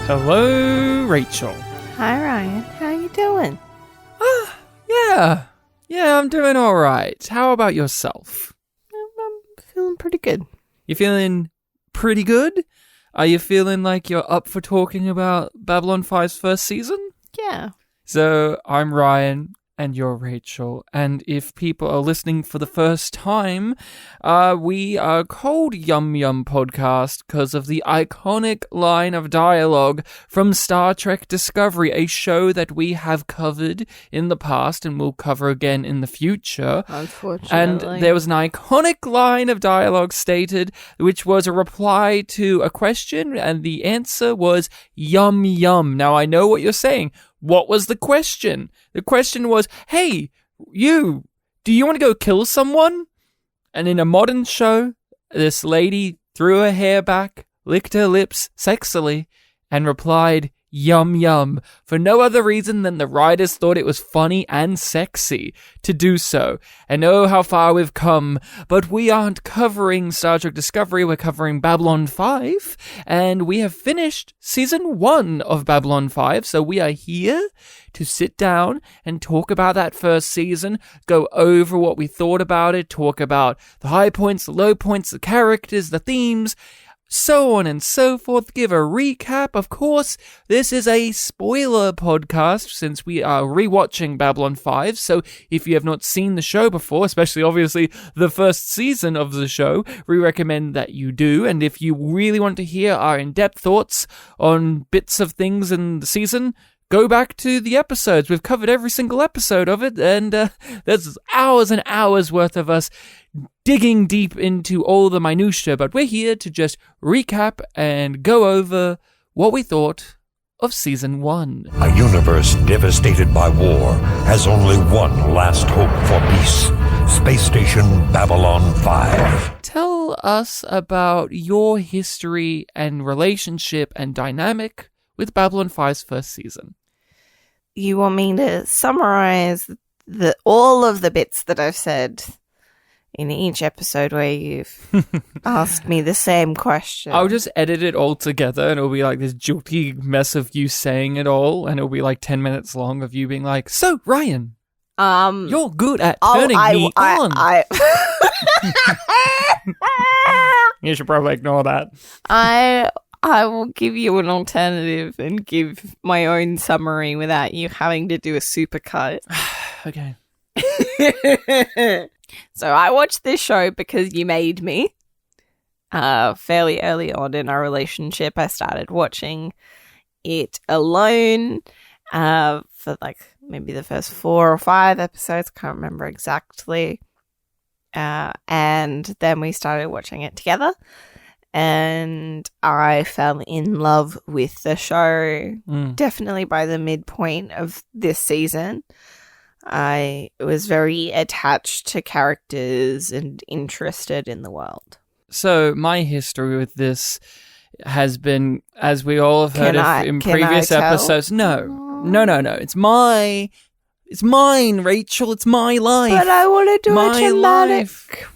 Hello, Rachel. Hi, Ryan. How you doing? Yeah, I'm doing all right. How about yourself? I'm feeling pretty good. You feeling pretty good? Are you feeling like you're up for talking about Babylon 5's first season? Yeah. So, I'm Ryan, and you're Rachel, and if people are listening for the first time, we are called YumYumPodcast because of the iconic line of dialogue from Star Trek Discovery, a show that we have covered in the past and will cover again in the future. Unfortunately. And there was an iconic line of dialogue stated, which was a reply to a question, and the answer was yum yum. Now, I know what you're saying. What was the question? The question was, hey, do you want to go kill someone? And in a modern show, this lady threw her hair back, licked her lips sexily, and replied, yum yum, for no other reason than the writers thought it was funny and sexy to do so. And oh, how far we've come. But we aren't covering Star Trek Discovery, we're covering Babylon 5, and we have finished Season 1 of Babylon 5, so we are here to sit down and talk about that first season, go over what we thought about it, talk about the high points, the low points, the characters, the themes, so on and so forth, give a recap. Of course, this is a spoiler podcast since we are rewatching Babylon 5, so if you have not seen the show before, especially obviously the first season of the show, we recommend that you do, and if you really want to hear our in-depth thoughts on bits of things in the season, go back to the episodes. We've covered every single episode of it, and there's hours and hours worth of us digging deep into all the minutiae, but we're here to just recap and go over what we thought of Season 1. A universe devastated by war has only one last hope for peace. Space Station Babylon 5. Tell us about your history and relationship and dynamic with Babylon 5's first season. You want me to summarize all of the bits that I've said in each episode where you've asked me the same question? I'll just edit it all together and it'll be like this jolty mess of you saying it all, and it'll be like 10 minutes long of you being like, so Ryan, you're good at turning me on. You should probably ignore that. I will give you an alternative and give my own summary without you having to do a supercut. Okay. So I watched this show because you made me. Fairly early on in our relationship, I started watching it alone for like maybe the first 4 or 5 episodes. Can't remember exactly. And then we started watching it together. And I fell in love with the show definitely by the midpoint of this season. I was very attached to characters and interested in the world. So my history with this has been, as we all have heard in previous episodes. No. It's mine, Rachel. It's my life. But I want to do my a dramatic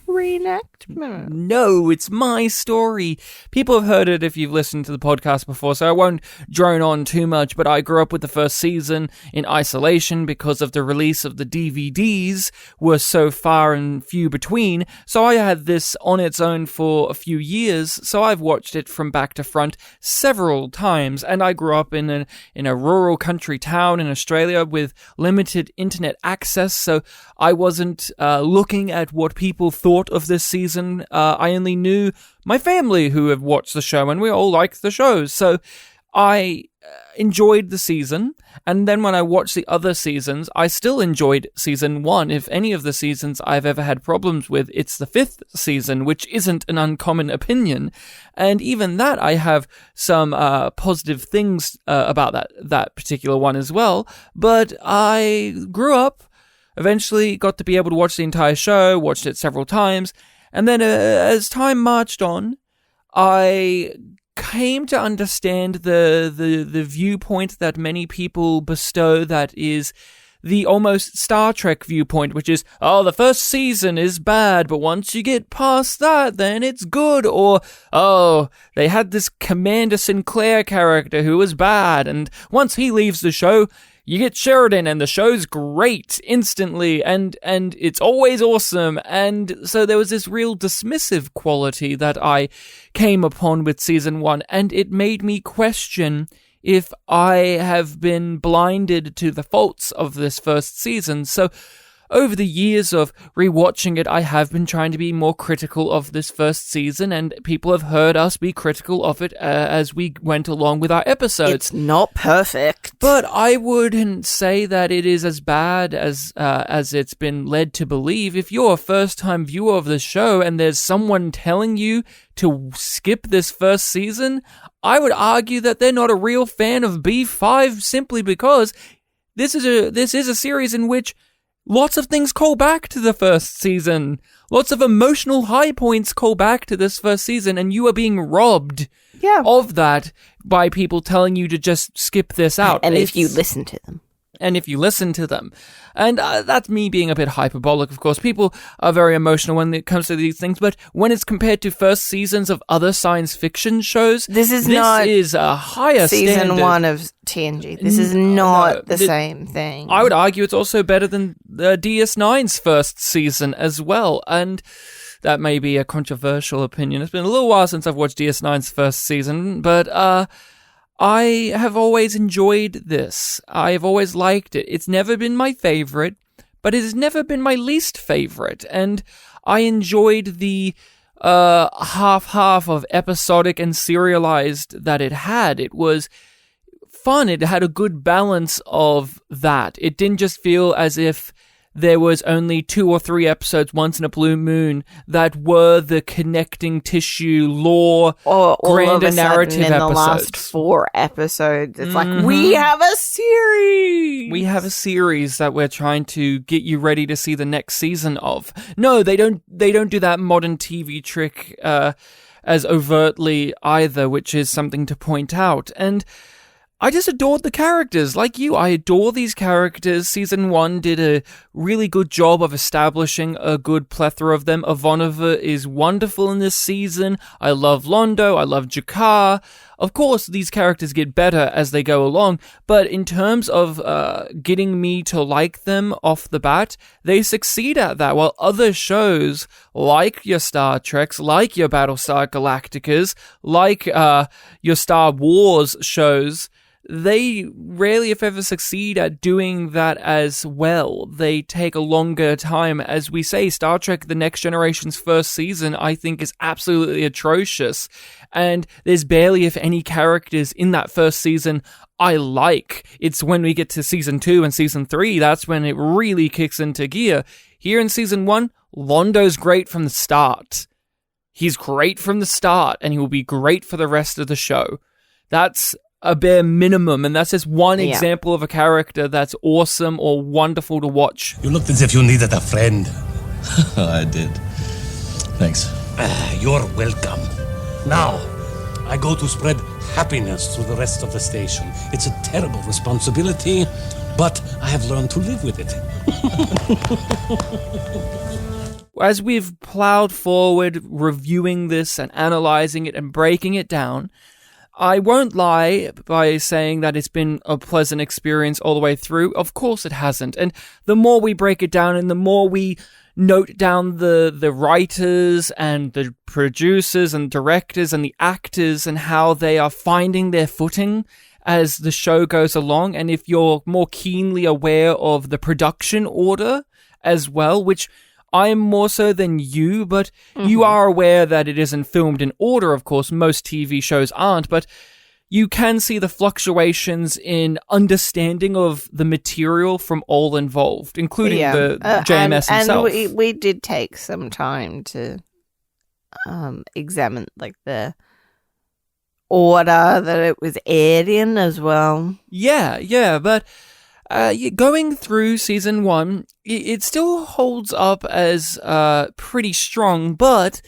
reenactment. No, it's my story. People have heard it if you've listened to the podcast before, so I won't drone on too much, but I grew up with the first season in isolation because of the release of the DVDs were so far and few between, so I had this on its own for a few years, so I've watched it from back to front several times, and I grew up in a rural country town in Australia with limited internet access, so I wasn't looking at what people thought of this season. I only knew my family who have watched the show, and we all liked the show. So I enjoyed the season, and then when I watched the other seasons, I still enjoyed Season 1. If any of the seasons I've ever had problems with, it's the 5th season, which isn't an uncommon opinion. And even that, I have some positive things about that particular one as well. But I grew up, eventually got to be able to watch the entire show, watched it several times, and then as time marched on, I came to understand the viewpoint that many people bestow, that is the almost Star Trek viewpoint, which is, oh, the first season is bad, but once you get past that, then it's good. Or, oh, they had this Commander Sinclair character who was bad, and once he leaves the show, you get Sheridan, and the show's great instantly, and it's always awesome. And so there was this real dismissive quality that I came upon with season 1, and it made me question if I have been blinded to the faults of this first season. So over the years of rewatching it, I have been trying to be more critical of this first season, and people have heard us be critical of it as we went along with our episodes. It's not perfect. But I wouldn't say that it is as bad as it's been led to believe. If you're a first-time viewer of the show and there's someone telling you to skip this first season, I would argue that they're not a real fan of B5 simply because this is a series in which lots of things call back to the first season. Lots of emotional high points call back to this first season, and you are being robbed of that by people telling you to just skip this out. And if you listen to them. And if you listen to them. And that's me being a bit hyperbolic, of course. People are very emotional when it comes to these things, but when it's compared to first seasons of other science fiction shows, this is a higher season standard. 1 of TNG. This is not the same thing. I would argue it's also better than DS9's first season as well, and that may be a controversial opinion. It's been a little while since I've watched DS9's first season, but I have always enjoyed this. I've always liked it. It's never been my favorite, but it has never been my least favorite. And I enjoyed the half-half of episodic and serialized that it had. It was fun. It had a good balance of that. It didn't just feel as if there was only 2 or 3 episodes once in a blue moon that were the connecting tissue, lore, grander narrative in episodes. The last 4 episodes, it's like, we have a series! We have a series that we're trying to get you ready to see the next season of. No, they don't do that modern TV trick as overtly either, which is something to point out. And I just adored the characters. Like you, I adore these characters. Season 1 did a really good job of establishing a good plethora of them. Ivanova is wonderful in this season. I love Londo. I love Jakar. Of course, these characters get better as they go along, but in terms of getting me to like them off the bat, they succeed at that, while other shows, like your Star Treks, like your Battlestar Galacticas, like your Star Wars shows, they rarely, if ever, succeed at doing that as well. They take a longer time. As we say, Star Trek The Next Generation's first season, I think, is absolutely atrocious. And there's barely, if any, characters in that first season I like. It's when we get to season 2 and season 3, that's when it really kicks into gear. Here in season 1, Londo's great from the start. He's great from the start, and he will be great for the rest of the show. That's a bare minimum, and that's just one example of a character that's awesome or wonderful to watch. You looked as if you needed a friend. I did. Thanks. You're welcome. Now, I go to spread happiness through the rest of the station. It's a terrible responsibility, but I have learned to live with it. As we've plowed forward, reviewing this and analyzing it and breaking it down, I won't lie by saying that it's been a pleasant experience all the way through. Of course it hasn't. And the more we break it down and the more we note down the writers and the producers and directors and the actors and how they are finding their footing as the show goes along, and if you're more keenly aware of the production order as well, which I am more so than you, but you are aware that it isn't filmed in order, of course. Most TV shows aren't, but you can see the fluctuations in understanding of the material from all involved, including the JMS himself. And we did take some time to examine like the order that it was aired in as well. Yeah, but going through season 1, it still holds up as pretty strong, but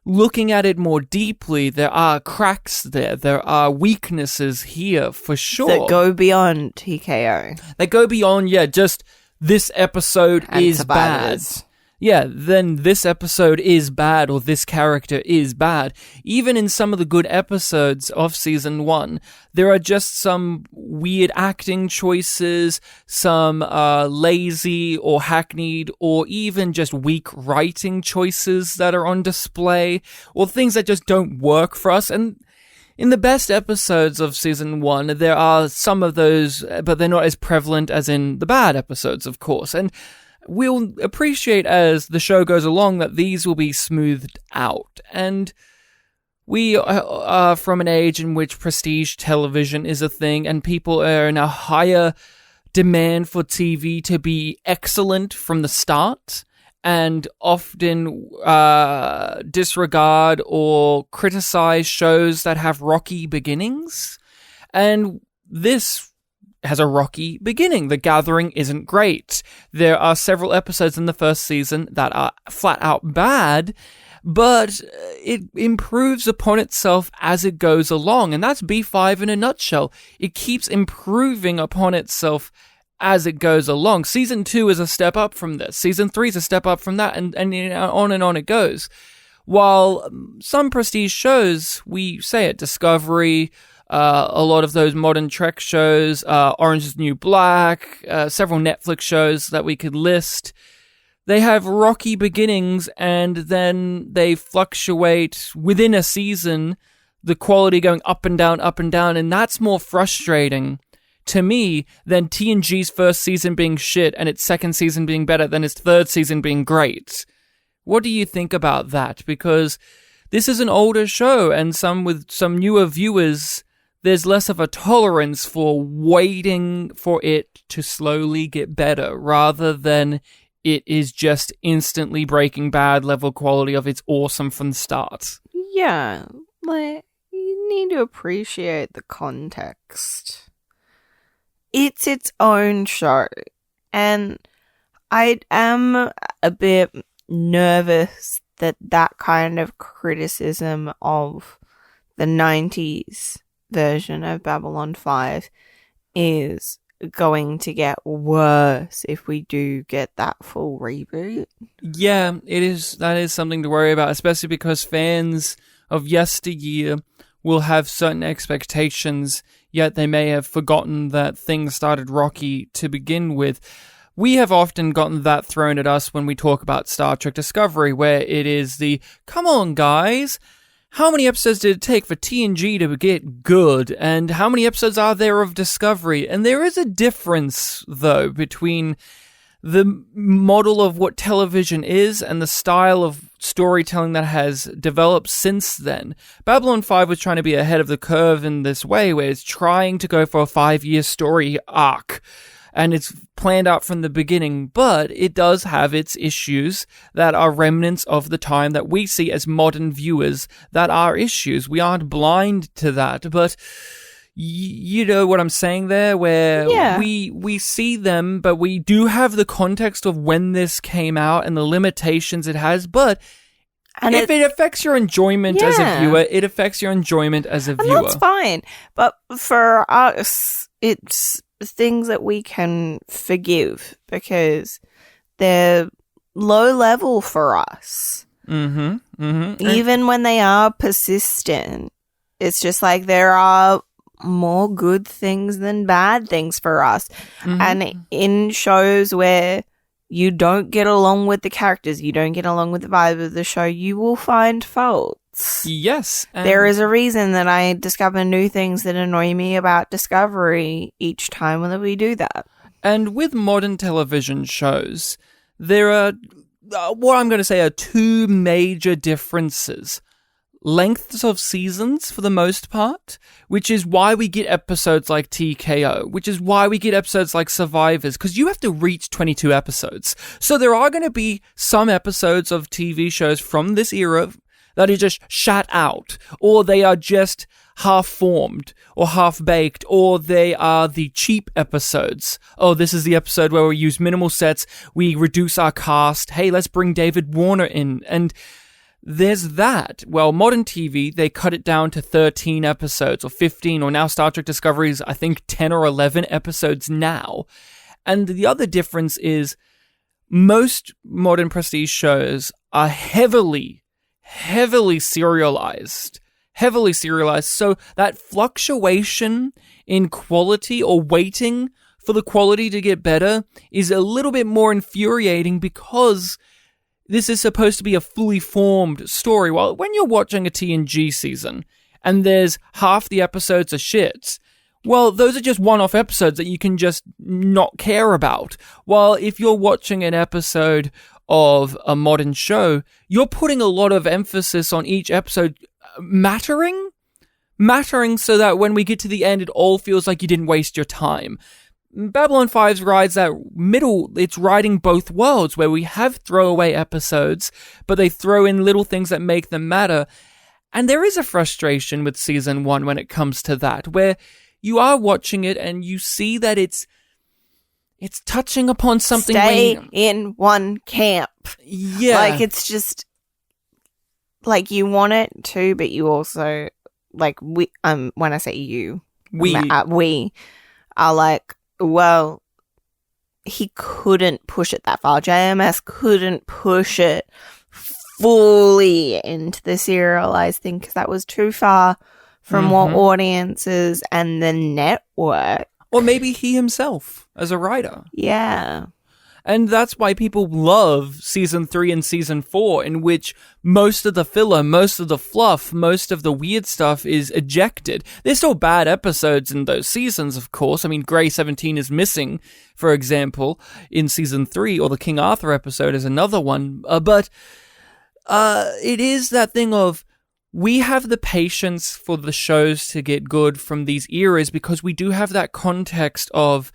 looking at it more deeply, there are cracks there. There are weaknesses here for sure. That go beyond TKO. They go beyond, just this episode And is bad. survivors. Yeah, then this episode is bad or this character is bad. Even in some of the good episodes of season 1, there are just some weird acting choices, some lazy or hackneyed or even just weak writing choices that are on display, or things that just don't work for us. And in the best episodes of season 1, there are some of those, but they're not as prevalent as in the bad episodes, of course. And we'll appreciate as the show goes along that these will be smoothed out. And we are from an age in which prestige television is a thing, and people are in a higher demand for TV to be excellent from the start, and often disregard or criticize shows that have rocky beginnings. And this has a rocky beginning. The Gathering isn't great. There are several episodes in the first season that are flat out bad, but it improves upon itself as it goes along, and that's B5 in a nutshell. It keeps improving upon itself as it goes along. Season 2 is a step up from this. Season 3 is a step up from that, and on it goes. While some prestige shows, we say it, Discovery, a lot of those modern Trek shows, Orange is the New Black, several Netflix shows that we could list, they have rocky beginnings and then they fluctuate within a season, the quality going up and down, and that's more frustrating to me than TNG's first season being shit and its second season being better than its third season being great. What do you think about that? Because this is an older show, and with some newer viewers, there's less of a tolerance for waiting for it to slowly get better, rather than it is just instantly Breaking Bad level quality of it's awesome from the start. Yeah, like, you need to appreciate the context. It's its own show, and I am a bit nervous that kind of criticism of the 90s version of Babylon 5 is going to get worse if we do get that full reboot. Yeah, that is something to worry about, especially because fans of yesteryear will have certain expectations, yet they may have forgotten that things started rocky to begin with. We have often gotten that thrown at us when we talk about Star Trek Discovery, where it is the, come on guys, how many episodes did it take for TNG to get good, and how many episodes are there of Discovery? And there is a difference, though, between the model of what television is and the style of storytelling that has developed since then. Babylon 5 was trying to be ahead of the curve in this way, where it's trying to go for a 5-year story arc, and it's planned out from the beginning, but it does have its issues that are remnants of the time that we see as modern viewers that are issues. We aren't blind to that, but you know what I'm saying there, where we see them, but we do have the context of when this came out and the limitations it has, but and if it affects your enjoyment as a viewer, it affects your enjoyment as a viewer. And that's fine, but for us, it's things that we can forgive because they're low level for us. Even when they are persistent, it's just like there are more good things than bad things for us. And in shows where you don't get along with the characters, you don't get along with the vibe of the show, you will find faults. Yes. There is a reason that I discover new things that annoy me about Discovery each time that we do that. And with modern television shows, there are, what I'm going to say are two major differences. Lengths of seasons, for the most part, which is why we get episodes like TKO, which is why we get episodes like Survivors, because you have to reach 22 episodes. So there are going to be some episodes of TV shows from this era that are just shat out, or they are just half-formed, or half-baked, or they are the cheap episodes. Oh, this is the episode where we use minimal sets, we reduce our cast, hey, let's bring David Warner in, and there's that. Well, modern TV, they cut it down to 13 episodes, or 15, or now Star Trek Discovery's, I think, 10 or 11 episodes now. And the other difference is most modern prestige shows are heavily serialized. So that fluctuation in quality or waiting for the quality to get better is a little bit more infuriating because this is supposed to be a fully formed story. Well, when you're watching a TNG season and there's half the episodes are shit, well, those are just one-off episodes that you can just not care about. While if you're watching an episode of a modern show, you're putting a lot of emphasis on each episode mattering so that when we get to the end, it all feels like you didn't waste your time. Babylon 5 rides that middle, it's riding both worlds where we have throwaway episodes, but they throw in little things that make them matter. And there is a frustration with season 1 when it comes to that, where you are watching it and you see that it's touching upon something. Stay in one camp. Yeah. Like, it's just, like, you want it to, but you also, like, when I say you, we are like, well, he couldn't push it that far. JMS couldn't push it fully into the serialized thing because that was too far from what audiences and the network. Or maybe he himself as a writer. Yeah. And that's why people love season 3 and season 4, in which most of the filler, most of the fluff, most of the weird stuff is ejected. There's still bad episodes in those seasons, of course. I mean, Grey 17 is missing, for example, in season 3, or the King Arthur episode is another one. But it is that thing of, we have the patience for the shows to get good from these eras because we do have that context of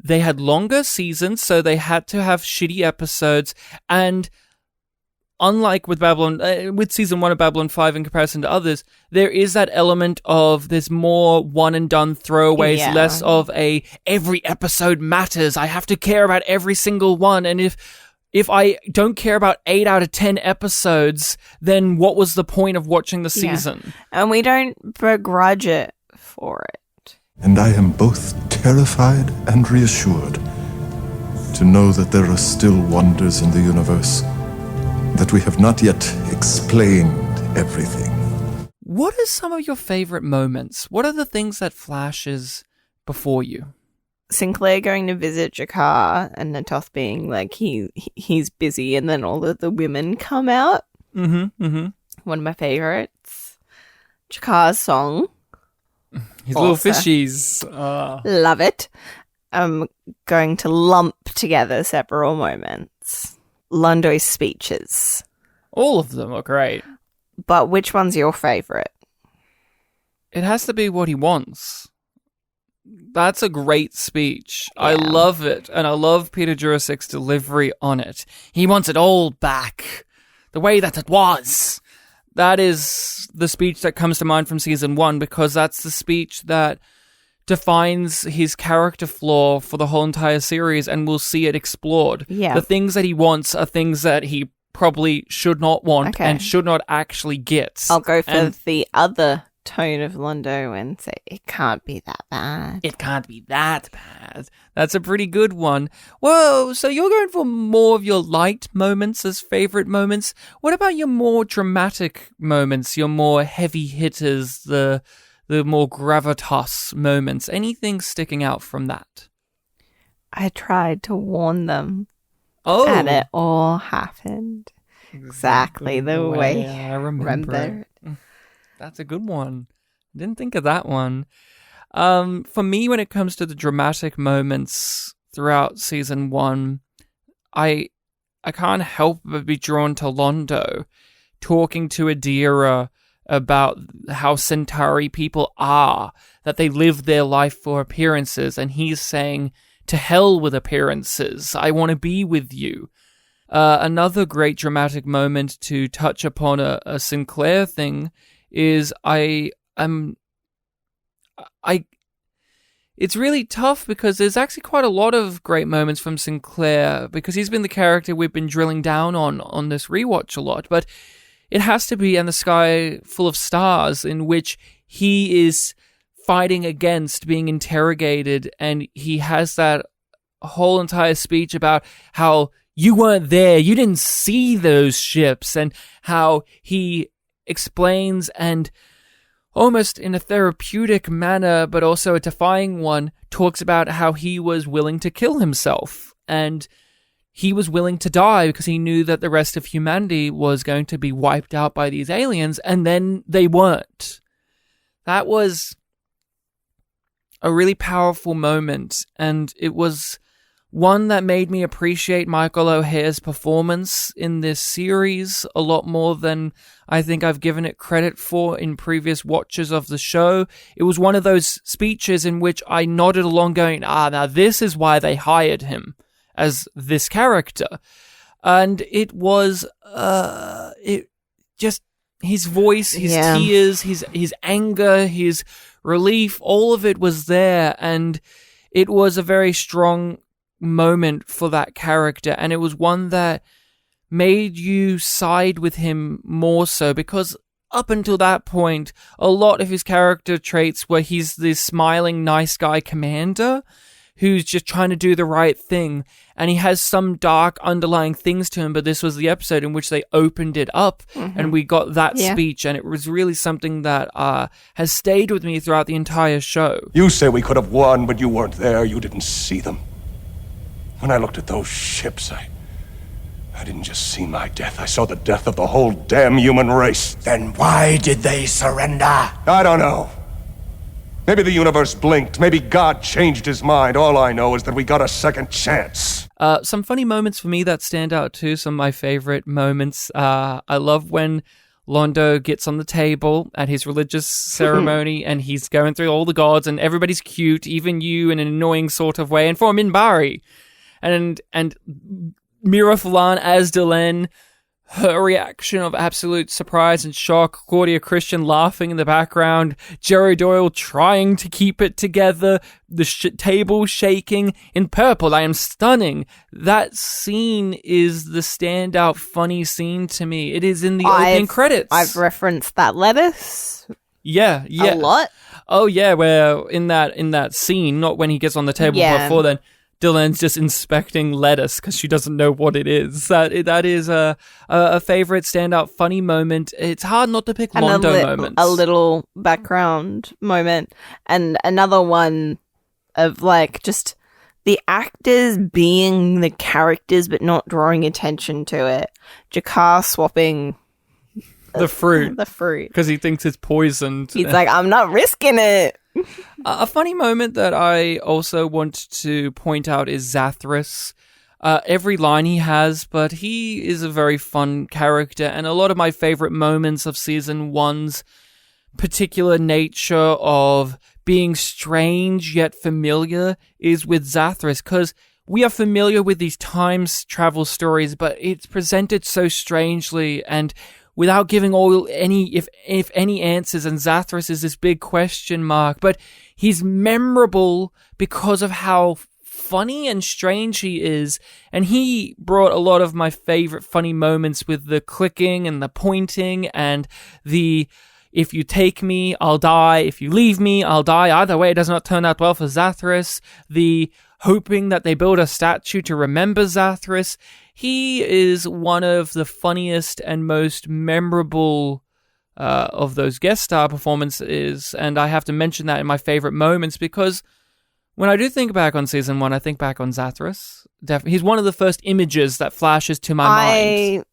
they had longer seasons, so they had to have shitty episodes. And unlike with with season 1 of Babylon 5 in comparison to others, there is that element of there's more one and done throwaways, less of every episode matters. I have to care about every single one. And if I don't care about 8 out of 10 episodes, then what was the point of watching the season? And we don't begrudge it for it. And I am both terrified and reassured to know that there are still wonders in the universe, that we have not yet explained everything. What are some of your favorite moments? What are the things that flashes before you? Sinclair going to visit Jakar and Natoth being like, he's busy, and then all of the women come out. One of my favorites. Jakar's song. His little fishies. Love it. I'm going to lump together several moments. Londo's speeches. All of them are great. But which one's your favorite? It has to be what he wants. That's a great speech. Yeah. I love it. And I love Peter Jurasek's delivery on it. He wants it all back. The way that it was. That is the speech that comes to mind from season 1, because that's the speech that defines his character flaw for the whole entire series, and we'll see it explored. Yeah. The things that he wants are things that he probably should not want and should not actually get. I'll go for the other tone of Londo and say, it can't be that bad. It can't be that bad. That's a pretty good one. Whoa, so you're going for more of your light moments as favorite moments. What about your more dramatic moments, your more heavy hitters, the more gravitas moments? Anything sticking out from that? I tried to warn them. Oh. And it all happened exactly the way I remember. That's a good one. Didn't think of that one. For me, when it comes to the dramatic moments throughout season 1, I can't help but be drawn to Londo talking to Adira about how Centauri people are, that they live their life for appearances, and he's saying, to hell with appearances, I want to be with you. Another great dramatic moment to touch upon a Sinclair thing is it's really tough because there's actually quite a lot of great moments from Sinclair, because he's been the character we've been drilling down on this rewatch a lot, but it has to be In the Sky Full of Stars, in which he is fighting against being interrogated, and he has that whole entire speech about how you weren't there, you didn't see those ships, and how he explains and almost in a therapeutic manner, but also a defying one, talks about how he was willing to kill himself. And he was willing to die because he knew that the rest of humanity was going to be wiped out by these aliens, and then they weren't. That was a really powerful moment, and it was one that made me appreciate Michael O'Hare's performance in this series a lot more than I think I've given it credit for in previous watches of the show. It was one of those speeches in which I nodded along going, now this is why they hired him as this character. And it was, his voice, his tears, his anger, his relief, all of it was there, and it was a very strong moment for that character, and it was one that made you side with him more so, because up until that point, a lot of his character traits were he's this smiling, nice guy commander who's just trying to do the right thing, and he has some dark underlying things to him, but this was the episode in which they opened it up, and we got that speech, and it was really something that has stayed with me throughout the entire show. You say we could have won, but you weren't there, you didn't see them. When I looked at those ships, I didn't just see my death. I saw the death of the whole damn human race. Then why did they surrender? I don't know. Maybe the universe blinked. Maybe God changed his mind. All I know is that we got a second chance. Some funny moments for me that stand out too. Some of my favorite moments. I love when Londo gets on the table at his religious ceremony and he's going through all the gods and everybody's cute, even you in an annoying sort of way. And for Mbryo. And Mira Falan as Delenn, her reaction of absolute surprise and shock, Claudia Christian laughing in the background, Jerry Doyle trying to keep it together, the table shaking. In purple, I am stunning. That scene is the standout funny scene to me. It is in the opening credits. I've referenced that lettuce. Yeah. A lot. Oh yeah, where in that scene, not when he gets on the table, but before then, Delenn's just inspecting lettuce because she doesn't know what it is. That is a favorite standout funny moment. It's hard not to pick Londo moments. A little background moment, and another one of like just the actors being the characters but not drawing attention to it. Jakar swapping the fruit because he thinks it's poisoned. He's like, I'm not risking it. A funny moment that I also want to point out is Zathras. Every line he has, but he is a very fun character, and a lot of my favorite moments of season 1's particular nature of being strange yet familiar is with Zathras, because we are familiar with these time travel stories, but it's presented so strangely and without giving if any answers, and Zathras is this big question mark, but he's memorable because of how funny and strange he is, and he brought a lot of my favorite funny moments with the clicking and the pointing and the if you take me, I'll die, if you leave me, I'll die, either way it does not turn out well for Zathras, the hoping that they build a statue to remember Zathras. He is one of the funniest and most memorable of those guest star performances, and I have to mention that in my favorite moments because when I do think back on season 1, I think back on Zathras. He's one of the first images that flashes to my mind.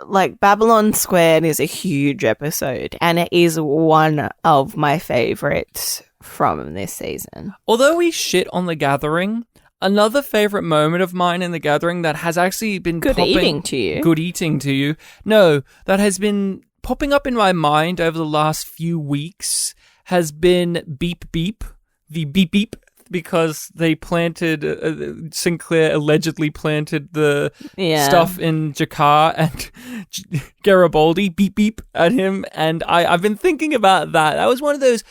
Like, Babylon Squared is a huge episode, and it is one of my favorites from this season. Although we shit on The Gathering, another favorite moment of mine in The Gathering that has actually been Good eating to you. No, that has been popping up in my mind over the last few weeks has been Beep Beep, the Beep Beep, because they planted, Sinclair allegedly planted the stuff in Jakar and Garibaldi beep beep at him, and I've been thinking about that. That was one of those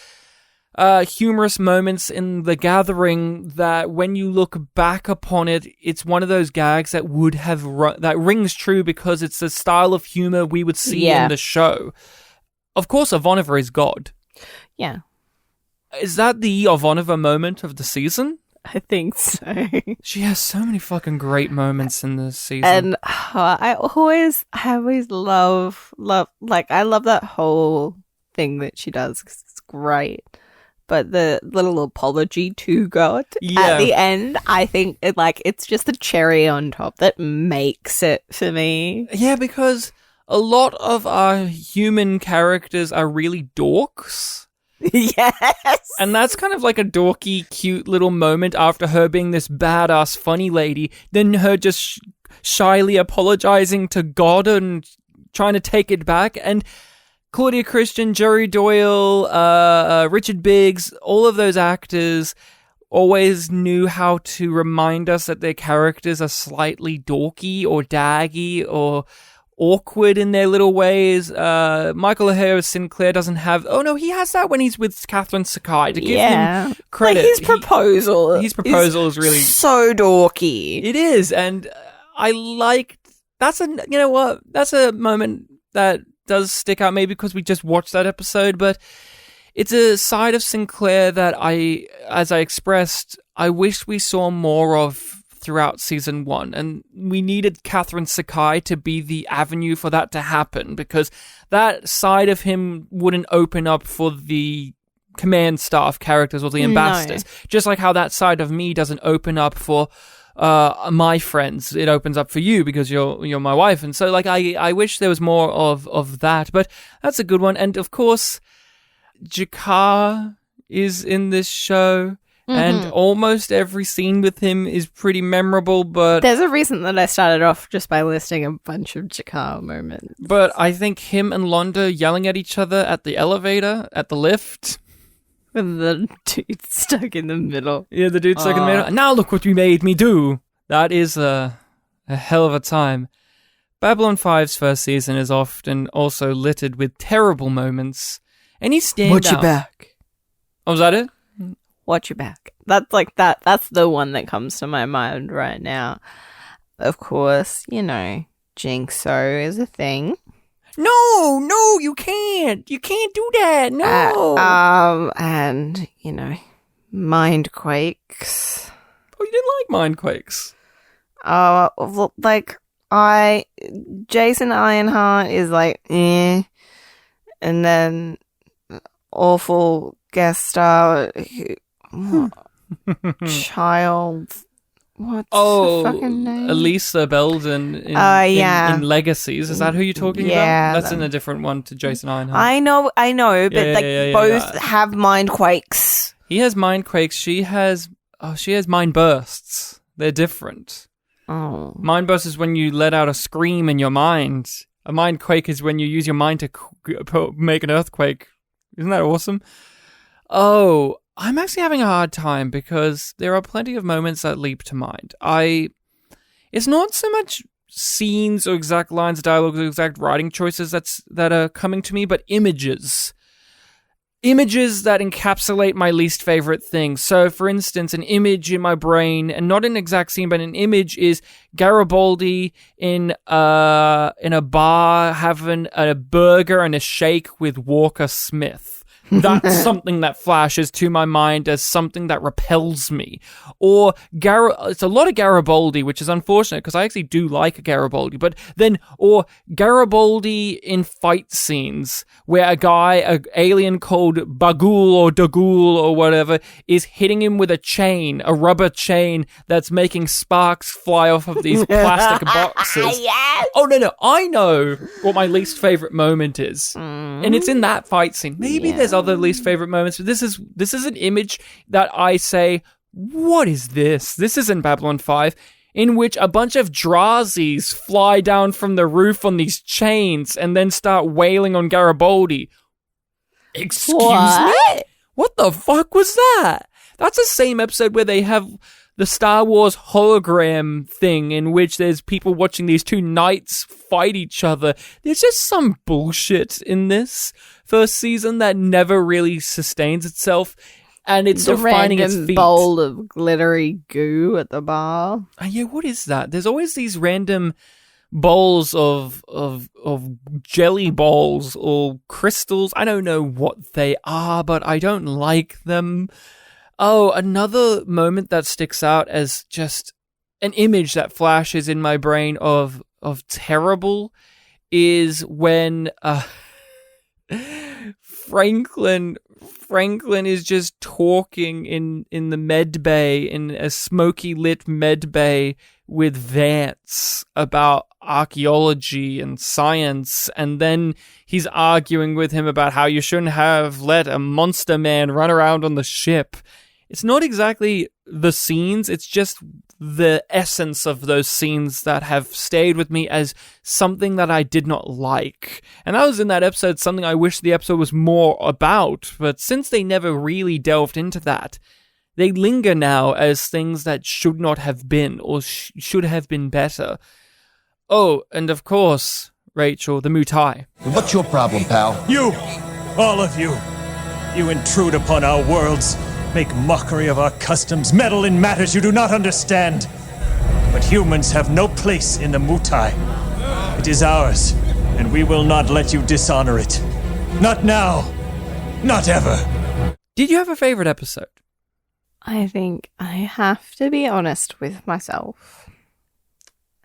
humorous moments in The Gathering that when you look back upon it, it's one of those gags that would have that rings true because it's the style of humor we would see in the show. Of course, Ivanova is God. Yeah. Is that the Ivanova moment of the season? I think so. She has so many fucking great moments in this season. And I always love, like, I love that whole thing that she does 'cause it's great. But the little apology to God at the end, I think it's just a cherry on top that makes it for me. Yeah, because a lot of our human characters are really dorks. Yes. And that's kind of like a dorky, cute little moment after her being this badass, funny lady. Then her just shyly apologizing to God and trying to take it back. And Claudia Christian, Jerry Doyle, Richard Biggs, all of those actors always knew how to remind us that their characters are slightly dorky or daggy or awkward in their little ways. Michael O'Hara's Sinclair doesn't have... Oh, no, he has that when he's with Catherine Sakai, to give him credit. Like his proposal. His proposal is really... so dorky. It is, and I liked... That's a... You know what? That's a moment that does stick out, maybe because we just watched that episode, but it's a side of Sinclair that as I expressed, I wish we saw more of throughout season 1, and we needed Catherine Sakai to be the avenue for that to happen, because that side of him wouldn't open up for the command staff characters or the ambassadors, just like how that side of me doesn't open up for my friends. It opens up for you because you're my wife, and so like I wish there was more of that, but that's a good one. And of course, Jakar is in this show. And almost every scene with him is pretty memorable, but... There's a reason that I started off just by listing a bunch of Jakar moments. But I think him and Londa yelling at each other at the elevator, at the lift. With the dude stuck in the middle. Yeah, the dude stuck in the middle. Now look what you made me do! That is a hell of a time. Babylon 5's first season is often also littered with terrible moments. Any standout... Watch your back. Oh, was that it? Watch your back. That's like that. That's the one that comes to my mind right now. Of course, Jinxo is a thing. No, you can't. You can't do that. No. And Mindquakes. Oh, you didn't like Mindquakes? Jason Ironheart is like, and then awful guest star. Child. What's the fucking name? Elisa Belden in Legacies. Is that who you're talking about? That's in a different one to Jason Ironheart. I know, but both have Mindquakes. He has Mindquakes. She has Mind Bursts. They're different. Oh. Mind Burst is when you let out a scream in your mind. A Mindquake is when you use your mind to make an earthquake. Isn't that awesome? Oh, I'm actually having a hard time because there are plenty of moments that leap to mind. It's not so much scenes or exact lines of dialogue or exact writing choices that are coming to me, but images. Images that encapsulate my least favorite things. So, for instance, an image in my brain, and not an exact scene, but an image is Garibaldi in a bar having a burger and a shake with Walker Smith. That's something that flashes to my mind as something that repels me. Or it's a lot of Garibaldi, which is unfortunate because I actually do like Garibaldi. Or Garibaldi in fight scenes where an alien called Bagul or Dagul or whatever, is hitting him with a rubber chain that's making sparks fly off of these plastic boxes. Yes! Oh, no, I know what my least favorite moment is. And it's in that fight scene. Maybe there's other least favorite moments, but this is an image that I say, what is this? This isn't Babylon 5, in which a bunch of Drazis fly down from the roof on these chains and then start wailing on Garibaldi. Excuse me? What the fuck was that? That's the same episode where they have the Star Wars hologram thing in which there's people watching these two knights fight each other. There's just some bullshit in this first season that never really sustains itself, and it's still finding its feet. Bowl of glittery goo at the bar. Yeah, what is that? There's always these random bowls of jelly balls or crystals. I don't know what they are, but I don't like them. Oh, another moment that sticks out as just an image that flashes in my brain of terrible is when Franklin is just talking in the med bay, in a smoky lit med bay with Vance about archaeology and science, and then he's arguing with him about how you shouldn't have let a monster man run around on the ship. It's not exactly the scenes, it's just the essence of those scenes that have stayed with me as something that I did not like. And that was in that episode something I wish the episode was more about, but since they never really delved into that, they linger now as things that should not have been, or should have been better. Oh, and of course, Rachel, the Mutai. What's your problem, pal? You! All of you! You intrude upon our worlds, make mockery of our customs, meddle in matters you do not understand. But humans have no place in the Mutai. It is ours, and we will not let you dishonor it. Not now. Not ever. Did you have a favorite episode? I think I have to be honest with myself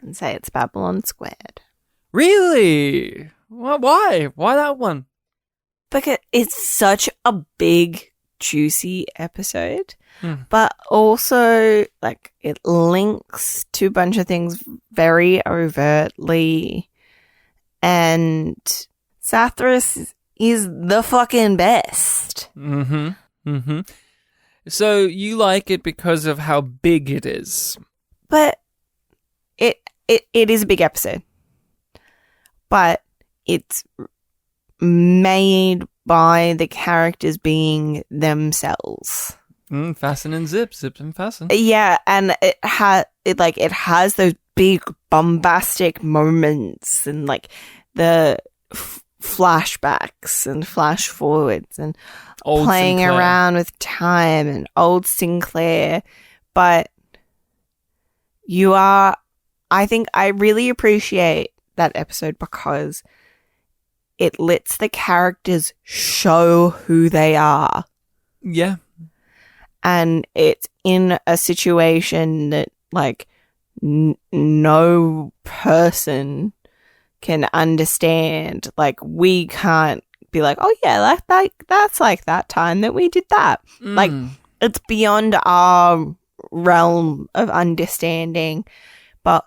and say it's Babylon Squared. Really? Well, why? Why that one? Because it's such a big, juicy episode, but also, like, it links to a bunch of things very overtly, and Zathras is the fucking best. So you like it because of how big it is? But it is a big episode. But it's made by the characters being themselves. Fasten and zip and fasten. Yeah, and it has those big bombastic moments and like the flashbacks and flash forwards and Old playing Sinclair. around with time and old Sinclair. But I think I really appreciate that episode because it lets the characters show who they are. Yeah. And it's in a situation that, like, no person can understand. Like, we can't be like, oh yeah, that's like that time that we did that. Like, it's beyond our realm of understanding, but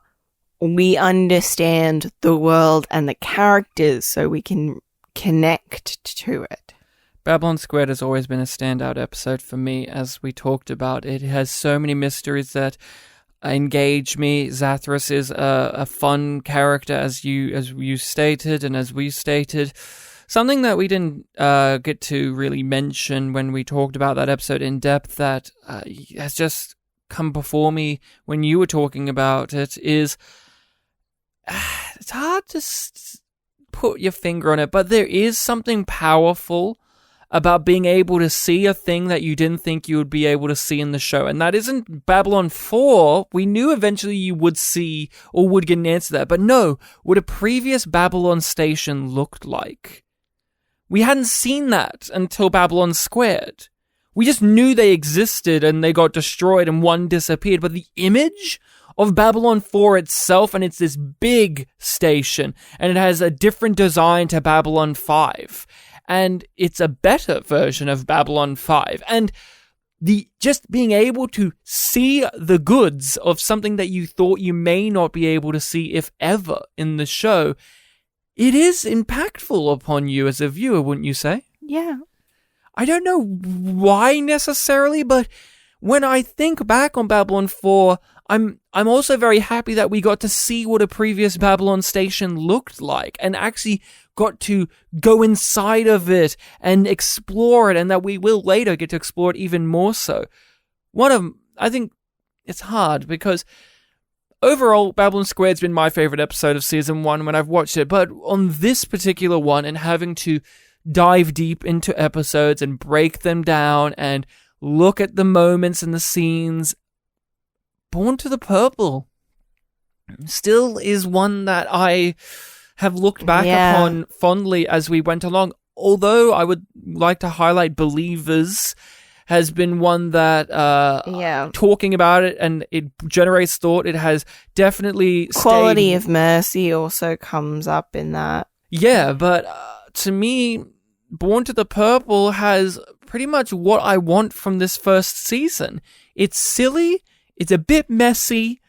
we understand the world and the characters so we can connect to it. Babylon Squared has always been a standout episode for me, as we talked about. It has so many mysteries that engage me. Zathras is a fun character, as you stated, and as we stated. Something that we didn't get to really mention when we talked about that episode in depth that has just come before me when you were talking about it is... it's hard to put your finger on it, but there is something powerful about being able to see a thing that you didn't think you would be able to see in the show. And that isn't Babylon 4. We knew eventually you would see or would get an answer to that. But no, what a previous Babylon station looked like. We hadn't seen that until Babylon Squared. We just knew they existed and they got destroyed and one disappeared. But the image of Babylon 4 itself, and it's this big station, and it has a different design to Babylon 5. And it's a better version of Babylon 5. And just being able to see the goods of something that you thought you may not be able to see, if ever, in the show, it is impactful upon you as a viewer, wouldn't you say? Yeah. I don't know why necessarily, but when I think back on Babylon 4, I'm also very happy that we got to see what a previous Babylon station looked like and actually got to go inside of it and explore it, and that we will later get to explore it even more so. I think it's hard because overall, Babylon Squared's been my favorite episode of season 1 when I've watched it, but on this particular one and having to dive deep into episodes and break them down and look at the moments and the scenes, Born to the Purple still is one that I have looked back upon fondly as we went along. Although I would like to highlight Believers has been one that talking about it and it generates thought. It has definitely Quality of mercy also comes up in that. Yeah, but to me, Born to the Purple has pretty much what I want from this first season. It's silly, it's a bit messy,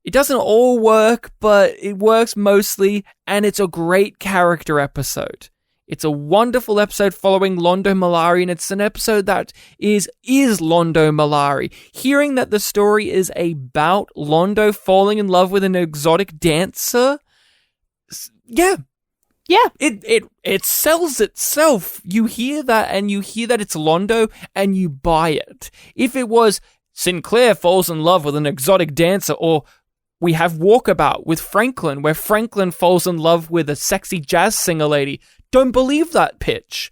it doesn't all work, but it works mostly, and it's a great character episode. It's a wonderful episode following Londo Mollari, and it's an episode that is Londo Mollari. Hearing that the story is about Londo falling in love with an exotic dancer, yeah. It sells itself. You hear that, and you hear that it's Londo, and you buy it. If it was Sinclair falls in love with an exotic dancer, or we have Walkabout with Franklin, where Franklin falls in love with a sexy jazz singer lady, don't believe that pitch.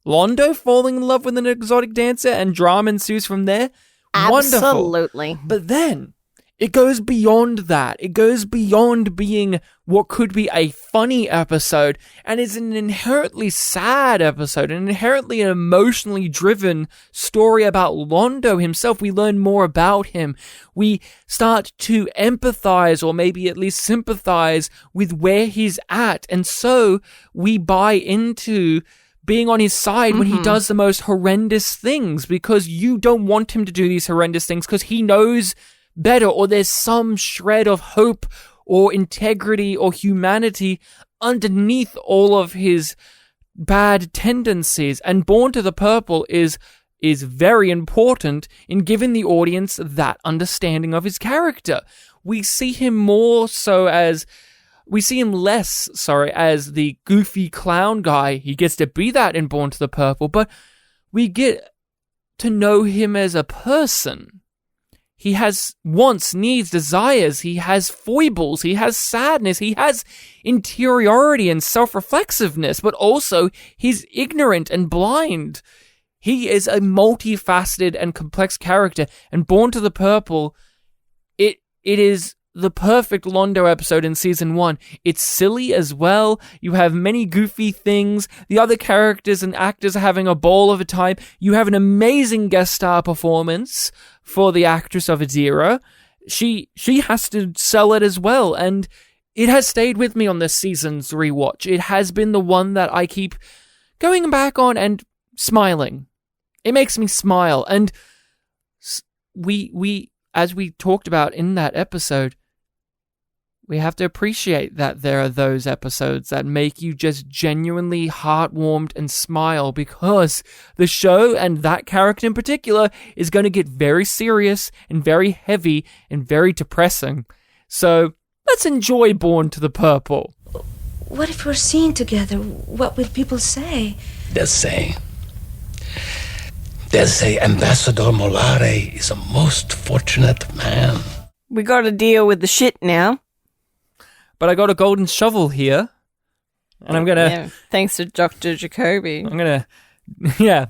Londo falling in love with an exotic dancer and drama ensues from there? Absolutely. Wonderful. But then it goes beyond that. It goes beyond being what could be a funny episode, and is an inherently sad episode, an inherently emotionally driven story about Londo himself. We learn more about him. We start to empathize, or maybe at least sympathize with where he's at, and so we buy into being on his side when he does the most horrendous things, because you don't want him to do these horrendous things because he knows better, or there's some shred of hope or integrity or humanity underneath all of his bad tendencies. And Born to the Purple is very important in giving the audience that understanding of his character. We see him less as the goofy clown guy. He gets to be that in Born to the Purple, but we get to know him as a person. He has wants, needs, desires. He has foibles. He has sadness. He has interiority and self-reflexiveness, but also he's ignorant and blind. He is a multifaceted and complex character, and Born to the Purple, it is the perfect Londo episode in season 1. It's silly as well. You have many goofy things. The other characters and actors are having a ball of a time. You have an amazing guest star performance for the actress of Adira. She has to sell it as well, and it has stayed with me on this season's rewatch. It has been the one that I keep going back on and smiling. It makes me smile, and we as we talked about in that episode, we have to appreciate that there are those episodes that make you just genuinely heartwarmed and smile, because the show, and that character in particular, is going to get very serious and very heavy and very depressing. So let's enjoy Born to the Purple. What if we're seen together? What will people say? They'll say Ambassador Mollari is a most fortunate man. We got to deal with the shit now. But I got a golden shovel here, and I'm gonna... Yeah, thanks to Dr. Jacoby. I'm gonna... Yeah.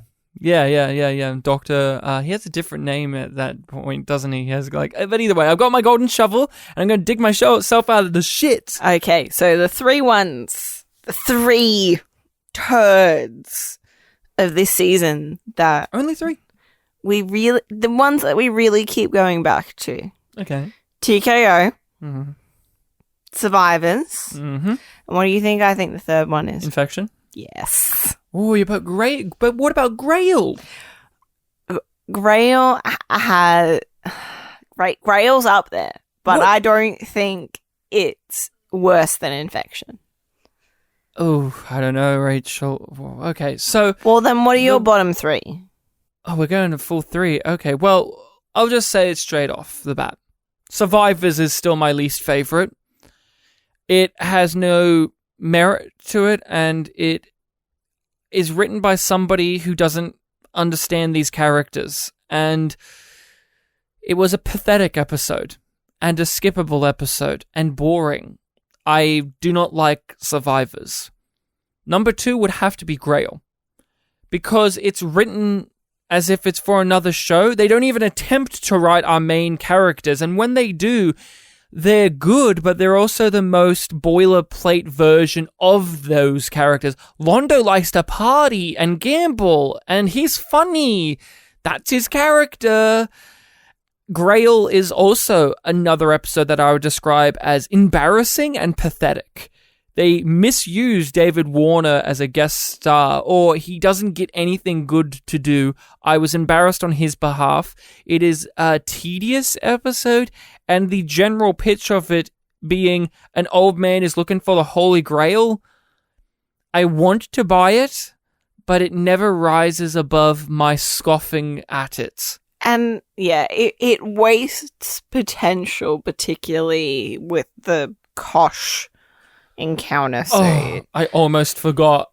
Doctor... he has a different name at that point, doesn't he? He has but either way, I've got my golden shovel, and I'm gonna dig myself out of the shit. Okay, so the 3 turds of this season that... Only 3? The ones that we really keep going back to. Okay. TKO. Mm-hmm. Survivors. Mm-hmm. And what do you think? I think the third one is Infection. Yes. Oh, but what about Grail? Grail Grail's up there, but what? I don't think it's worse than Infection. Oh, I don't know, Rachel. Okay, so... Well, then what are your bottom 3? Oh, we're going to full 3. Okay, well, I'll just say it straight off the bat. Survivors is still my least favorite. It has no merit to it, and it is written by somebody who doesn't understand these characters. And it was a pathetic episode, and a skippable episode, and boring. I do not like Survivors. Number 2 would have to be Grail, because it's written as if it's for another show. They don't even attempt to write our main characters, and when they do, they're good, but they're also the most boilerplate version of those characters. Londo likes to party and gamble, and he's funny. That's his character. Grail is also another episode that I would describe as embarrassing and pathetic. They misuse David Warner as a guest star, or he doesn't get anything good to do. I was embarrassed on his behalf. It is a tedious episode, and the general pitch of it being an old man is looking for the Holy Grail. I want to buy it, but it never rises above my scoffing at it. And yeah, it wastes potential, particularly with the Kosh encounter. Oh, I almost forgot.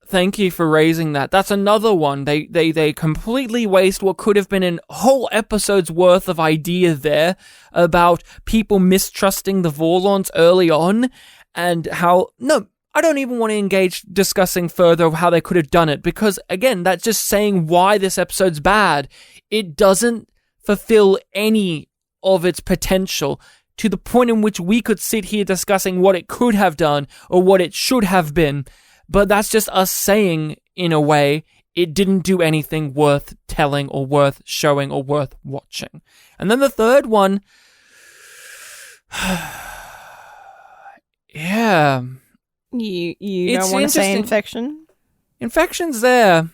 Thank you for raising that. That's another one. They completely waste what could have been a whole episode's worth of idea there about people mistrusting the Vorlons early on, and how... No, I don't even want to engage discussing further of how they could have done it, because, again, that's just saying why this episode's bad. It doesn't fulfill any of its potential to the point in which we could sit here discussing what it could have done or what it should have been. But that's just us saying, in a way, it didn't do anything worth telling or worth showing or worth watching. And then the third one... yeah... You don't want to say Infection? Infection's there.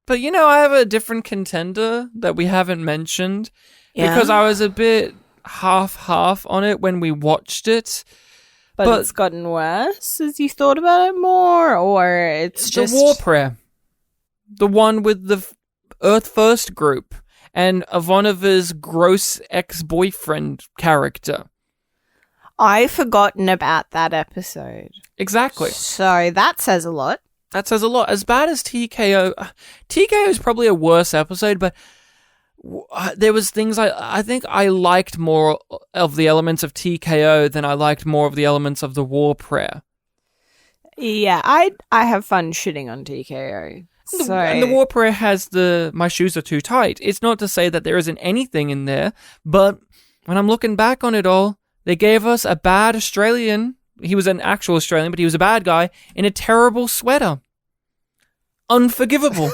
But, I have a different contender that we haven't mentioned. Yeah. Because I was a bit half on it when we watched it. But it's gotten worse as you thought about it more? Or it's just... The War Prayer. The one with the Earth First group. And Ivanova's gross ex-boyfriend character. I've forgotten about that episode. Exactly. So that says a lot. That says a lot. As bad as TKO... TKO is probably a worse episode, but there was things I think I liked more of the elements of TKO than I liked more of the elements of the War Yeah, I have fun shitting on TKO. And the War Prayer has my shoes are too tight. It's not to say that there isn't anything in there, but when I'm looking back on it all, they gave us a bad Australian. He was an actual Australian, but he was a bad guy in a terrible sweater. Unforgivable.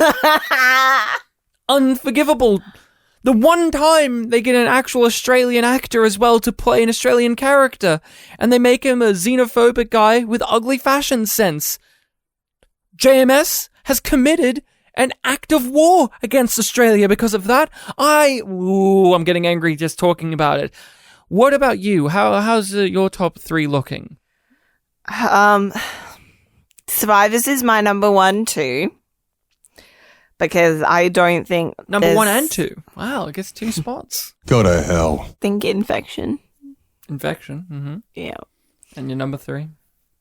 Unforgivable. The one time they get an actual Australian actor as well to play an Australian character, and they make him a xenophobic guy with ugly fashion sense. JMS has committed an act of war against Australia because of that. I'm getting angry just talking about it. What about you? How's your top 3 looking? Survivors is my number 1 too, because I don't think number 1 and 2. Wow, I guess 2 spots. Go to hell. Think Infection. Mm-hmm. Yeah. And your number 3?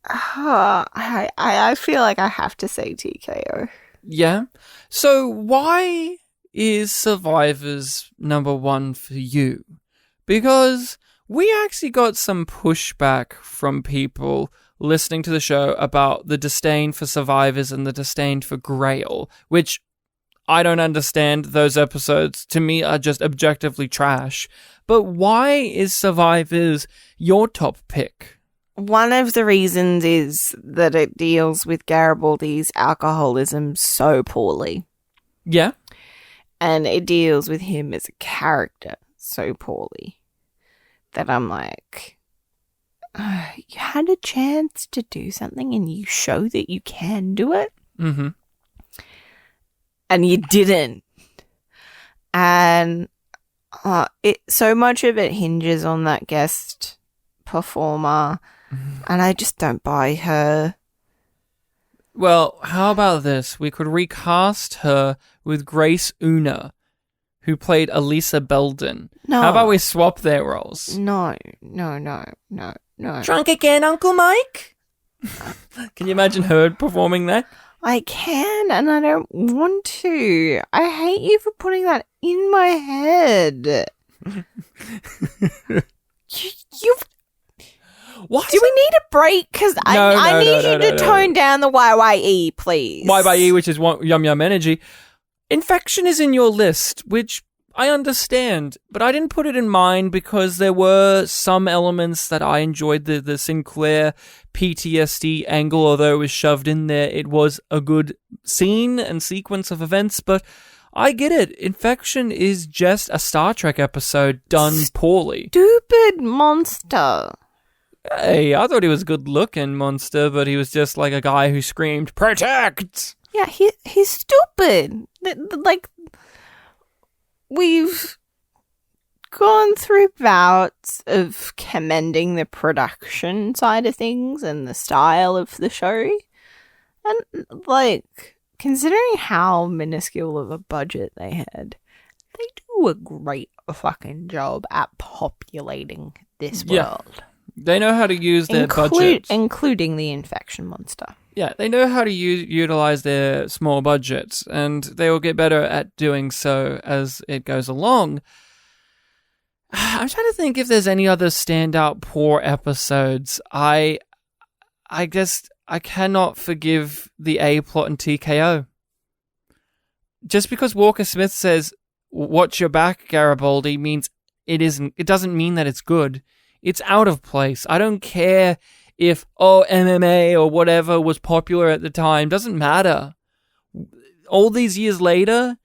I feel like I have to say TKO. Yeah. So why is Survivors number 1 for you? Because we actually got some pushback from people listening to the show about the disdain for Survivors and the disdain for Grail, which I don't understand. Those episodes, to me, are just objectively trash. But why is Survivors your top pick? One of the reasons is that it deals with Garibaldi's alcoholism so poorly. Yeah. And it deals with him as a character so poorly that I'm like, you had a chance to do something and you show that you can do it. Mm-hmm. And you didn't. And so much of it hinges on that guest performer. Mm-hmm. And I just don't buy her. Well, how about this? We could recast her with Grace Una, who played Elisa Belden. No. How about we swap their roles? No. Drunk again, Uncle Mike? Can you imagine her performing that? I can, and I don't want to. I hate you for putting that in my head. You've... What? Do we need a break? Because I need you to tone down the YYE, please. YYE, which is Yum Yum Energy. Infection is in your list, which I understand, but I didn't put it in mine because there were some elements that I enjoyed. The Sinclair PTSD angle, although it was shoved in there, it was a good scene and sequence of events, but I get it. Infection is just a Star Trek episode done poorly. Stupid monster. Hey, I thought he was a good-looking monster, but he was just like a guy who screamed, "Protect!" Yeah, he's stupid. Like, we've gone through bouts of commending the production side of things and the style of the show. And, like, considering how minuscule of a budget they had, they do a great fucking job at populating this world. They know how to use their budget. Including the infection monster. Yeah, they know how to utilize their small budgets, and they will get better at doing so as it goes along. I'm trying to think if there's any other standout poor episodes. I guess I cannot forgive the A-plot and TKO. Just because Walker Smith says, "Watch your back, Garibaldi," means it isn't. It doesn't mean that it's good. It's out of place. I don't care if, MMA or whatever was popular at the time. Doesn't matter. All these years later,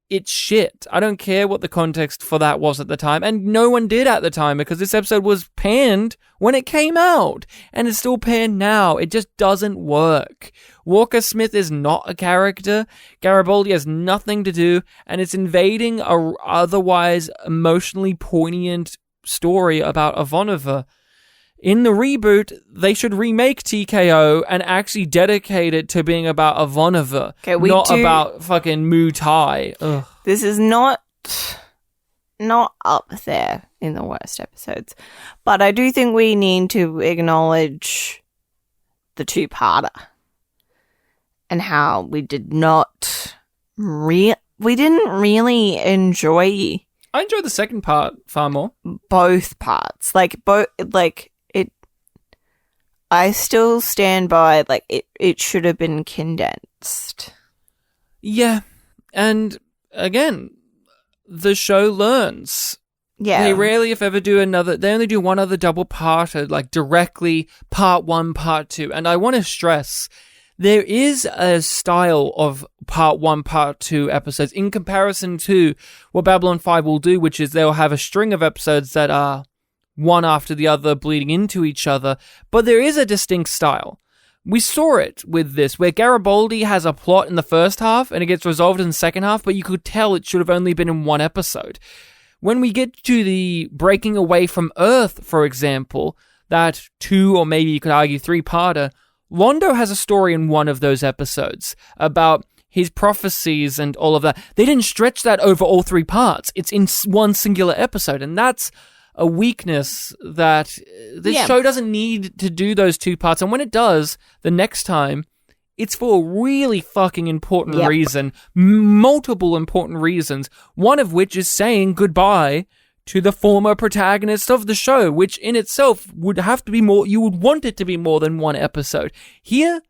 it's shit. I don't care what the context for that was at the time. And no one did at the time because this episode was panned when it came out. And it's still panned now. It just doesn't work. Walker Smith is not a character. Garibaldi has nothing to do. And it's invading a otherwise emotionally poignant story about Ivanova. In the reboot, they should remake TKO and actually dedicate it to being about Ivanova, not about fucking Mutai. Ugh. This is not up there in the worst episodes, but I do think we need to acknowledge the two-parter and how we didn't really enjoy. I enjoyed the second part far more. Both parts, I still stand by, it should have been condensed. Yeah, and again, the show learns. Yeah. They rarely, if ever, do another. They only do one other double-parter, directly part 1, part 2. And I want to stress, there is a style of part 1, part 2 episodes in comparison to what Babylon 5 will do, which is they'll have a string of episodes that are one after the other, bleeding into each other, but there is a distinct style. We saw it with this, where Garibaldi has a plot in the first half, and it gets resolved in the second half, but you could tell it should have only been in one episode. When we get to the breaking away from Earth, for example, that 2 or maybe you could argue 3-parter, Londo has a story in one of those episodes about his prophecies and all of that. They didn't stretch that over all 3 parts. It's in one singular episode, and that's a weakness that this show doesn't need to do those 2 parts. And when it does, the next time, it's for a really fucking important reason. Multiple important reasons. One of which is saying goodbye to the former protagonist of the show, which in itself would have to be more, you would want it to be more than one episode. Here,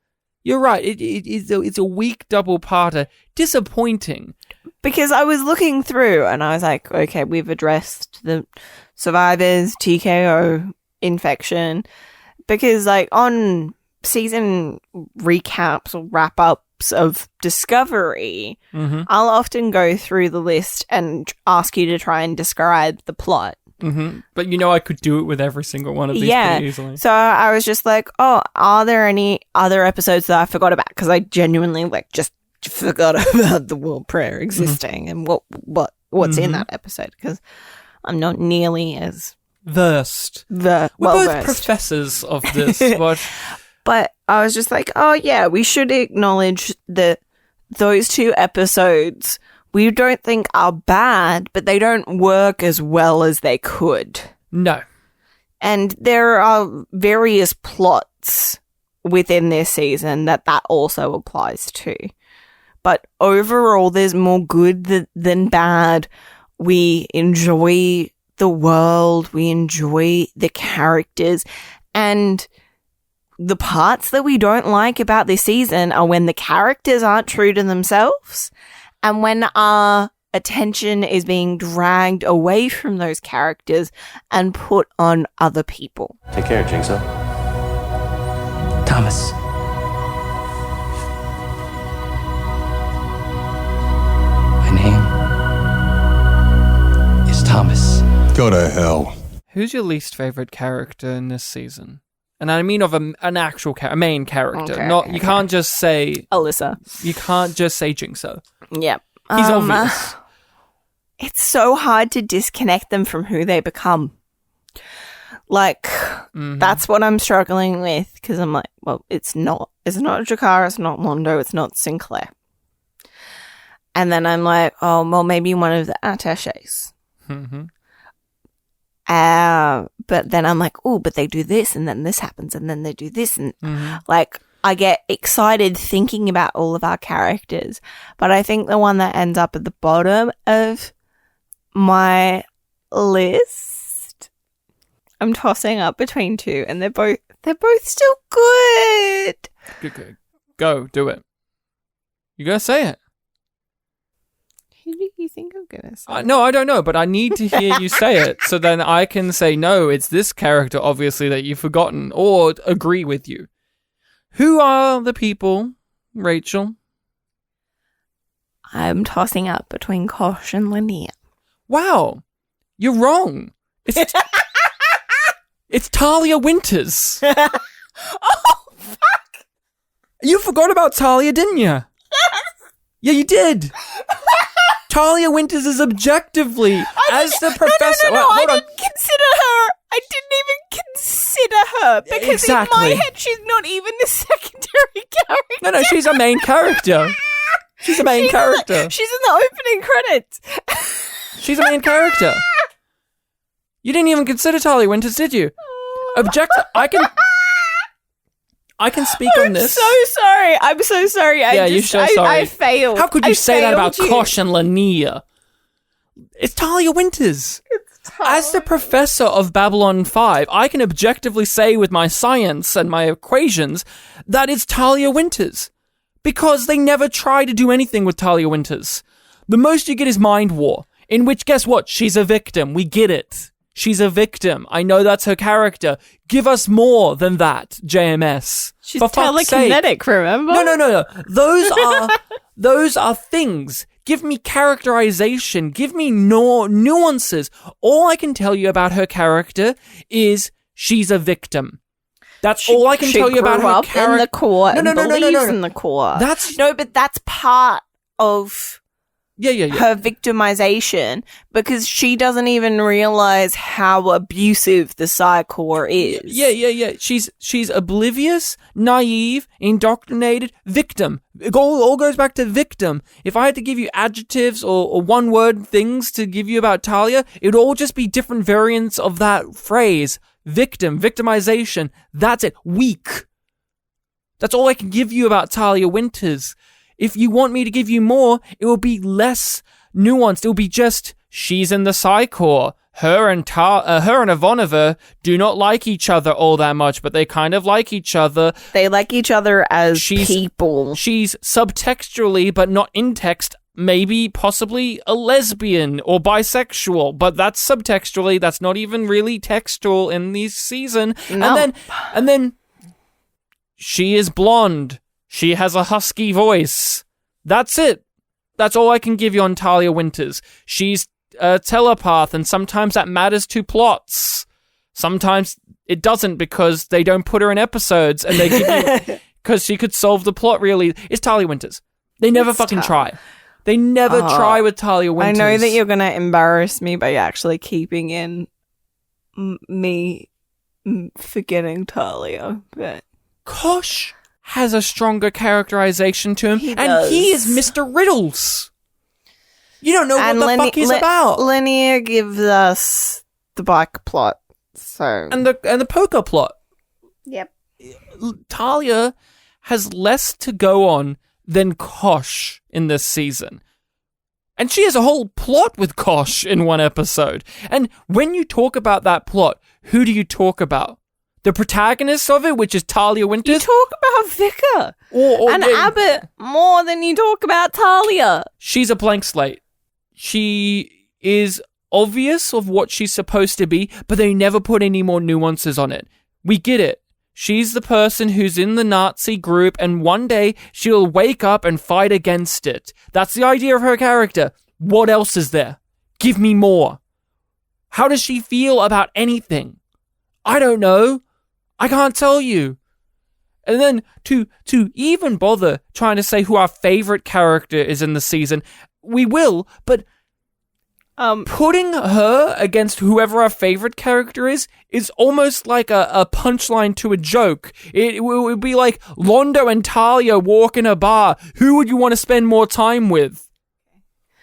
you're right, it's a weak double-parter. Disappointing. Because I was looking through and I was like, okay, we've addressed the survivors, TKO, infection. Because on season recaps or wrap-ups of Discovery, I'll often go through the list and ask you to try and describe the plot. Mm-hmm. But I could do it with every single one of these pretty easily. So I was just like, are there any other episodes that I forgot about? Because I genuinely just forgot about the World Prayer existing and what's in that episode, because I'm not nearly as versed. We're both professors of this. But I was just like, we should acknowledge that those 2 episodes we don't think are bad, but they don't work as well as they could. No. And there are various plots within this season that also applies to. But overall, there's more good than bad. We enjoy the world. We enjoy the characters. And the parts that we don't like about this season are when the characters aren't true to themselves and when our attention is being dragged away from those characters and put on other people. Take care, Jigsaw. Thomas. My name Thomas. Go to hell. Who's your least favorite character in this season? And I mean of an actual a main character. You can't just say... Alyssa. You can't just say Jinxo. Yep. He's obvious. It's so hard to disconnect them from who they become. Like, that's what I'm struggling with, because I'm like, well, it's not Jakara, it's not Londo, it's not Sinclair. And then I'm like, oh, well, maybe one of the attachés. Mm-hmm. But then I'm like, oh, but they do this, and then this happens, and then they do this, and like, I get excited thinking about all of our characters. But I think the one that ends up at the bottom of my list, I'm tossing up between two, and they're both still good. Good. Go, do it. You gotta say it. Who do you think I'm gonna say? No, I don't know, but I need to hear you say it, so then I can say, no, it's this character, obviously, that you've forgotten, or agree with you. Who are the people, Rachel? I'm tossing up between Kosh and Linnea. Wow, you're wrong. It's Talia Winters. Oh, fuck! You forgot about Talia, didn't you? Yeah, you did. Talia Winters is objectively, as the professor... No, I didn't consider her. I didn't even consider her, because in my head, she's not even the secondary character. No, she's a main character. She's a main character. She's in the opening credits. She's a main character. You didn't even consider Talia Winters, did you? I can speak on this. I'm so sorry. You're so sorry. I failed. How could you say that about you? Kosh and Linnea? It's Talia Winters. As the professor of Babylon 5, I can objectively say with my science and my equations that it's Talia Winters. Because they never try to do anything with Talia Winters. The most you get is Mind War, in which, guess what? She's a victim. We get it. She's a victim. I know that's her character. Give us more than that, JMS. She's telekinetic, remember? No. Those are things. Give me characterization. Give me nuances. All I can tell you about her character is she's a victim. That's all I can tell you about her character. In the core. No. In the core. But that's part of her victimization, because she doesn't even realize how abusive the Psy-Core is. Yeah. She's oblivious, naive, indoctrinated, victim. It all goes back to victim. If I had to give you adjectives or one-word things to give you about Talia, it'd all just be different variants of that phrase. Victim, victimization, that's it. Weak. That's all I can give you about Talia Winters. If you want me to give you more, it will be less nuanced. It will be just, she's in the Psy-Core. Her and Ivanova do not like each other all that much, but they kind of like each other. They like each other as people. She's subtextually, but not in text, maybe possibly a lesbian or bisexual, but that's subtextually. That's not even really textual in this season. No. And then she is blonde. She has a husky voice. That's it. That's all I can give you on Talia Winters. She's a telepath, and sometimes that matters to plots. Sometimes it doesn't, because they don't put her in episodes, and they give you... Because she could solve the plot, really. It's Talia Winters. They never try. They never try with Talia Winters. I know that you're going to embarrass me by actually keeping in me forgetting Talia, but... Kosh has a stronger characterization to him, he is Mr. Riddles. You don't know what the fuck he's about. Linnea gives us the bike plot, so and the poker plot. Yep. Talia has less to go on than Kosh in this season. And she has a whole plot with Kosh in one episode. And when you talk about that plot, who do you talk about? The protagonist of it, which is Talia Winters? You talk about Vicar and Abbott more than you talk about Talia. She's a blank slate. She is obvious of what she's supposed to be, but they never put any more nuances on it. We get it. She's the person who's in the Nazi group, and one day she'll wake up and fight against it. That's the idea of her character. What else is there? Give me more. How does she feel about anything? I don't know. I can't tell you. And then to even bother trying to say who our favorite character is in the season, we will, but putting her against whoever our favorite character is almost like a punchline to a joke. It would be like Londo and Talia walk in a bar. Who would you want to spend more time with?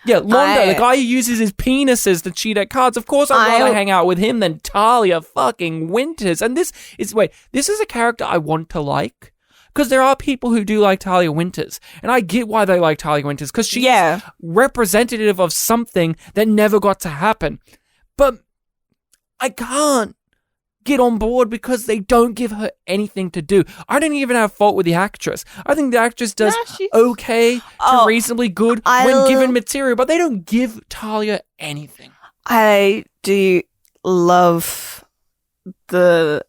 Yeah, Londo, the guy who uses his penises to cheat at cards. Of course I'd rather hang out with him than Talia fucking Winters. And this is a character I want to like. Because there are people who do like Talia Winters. And I get why they like Talia Winters. Because she's representative of something that never got to happen. But I can't get on board because they don't give her anything to do. I don't even have fault with the actress. I think the actress does okay to reasonably good when given material, but they don't give Talia anything. I do love the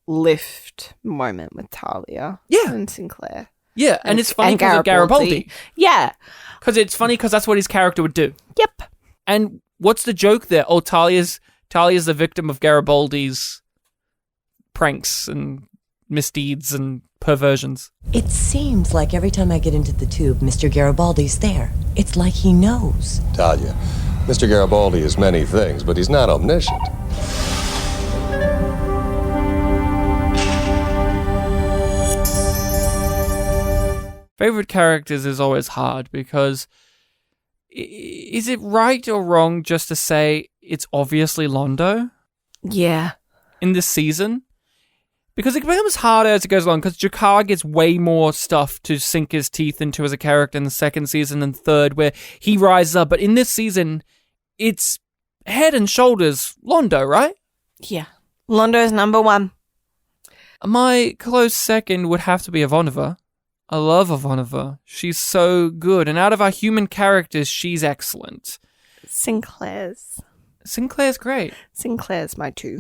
lift moment with Talia and Sinclair. Yeah, and it's funny because of Garibaldi. Yeah. Because it's funny because that's what his character would do. Yep. And what's the joke there? Oh, Talia's the victim of Garibaldi's pranks and misdeeds and perversions. It seems like every time I get into the tube, Mr. Garibaldi's there. It's like he knows. Talia, Mr. Garibaldi is many things, but he's not omniscient. Favorite characters is always hard because is it right or wrong just to say it's obviously Londo? Yeah. In this season? Because it becomes harder as it goes along, because Jakar gets way more stuff to sink his teeth into as a character in the second season and third, where he rises up. But in this season, it's head and shoulders Londo, right? Yeah. Londo is number one. My close second would have to be Ivanova. I love Ivanova. She's so good. And out of our human characters, she's excellent. Sinclair's great. Sinclair's my two.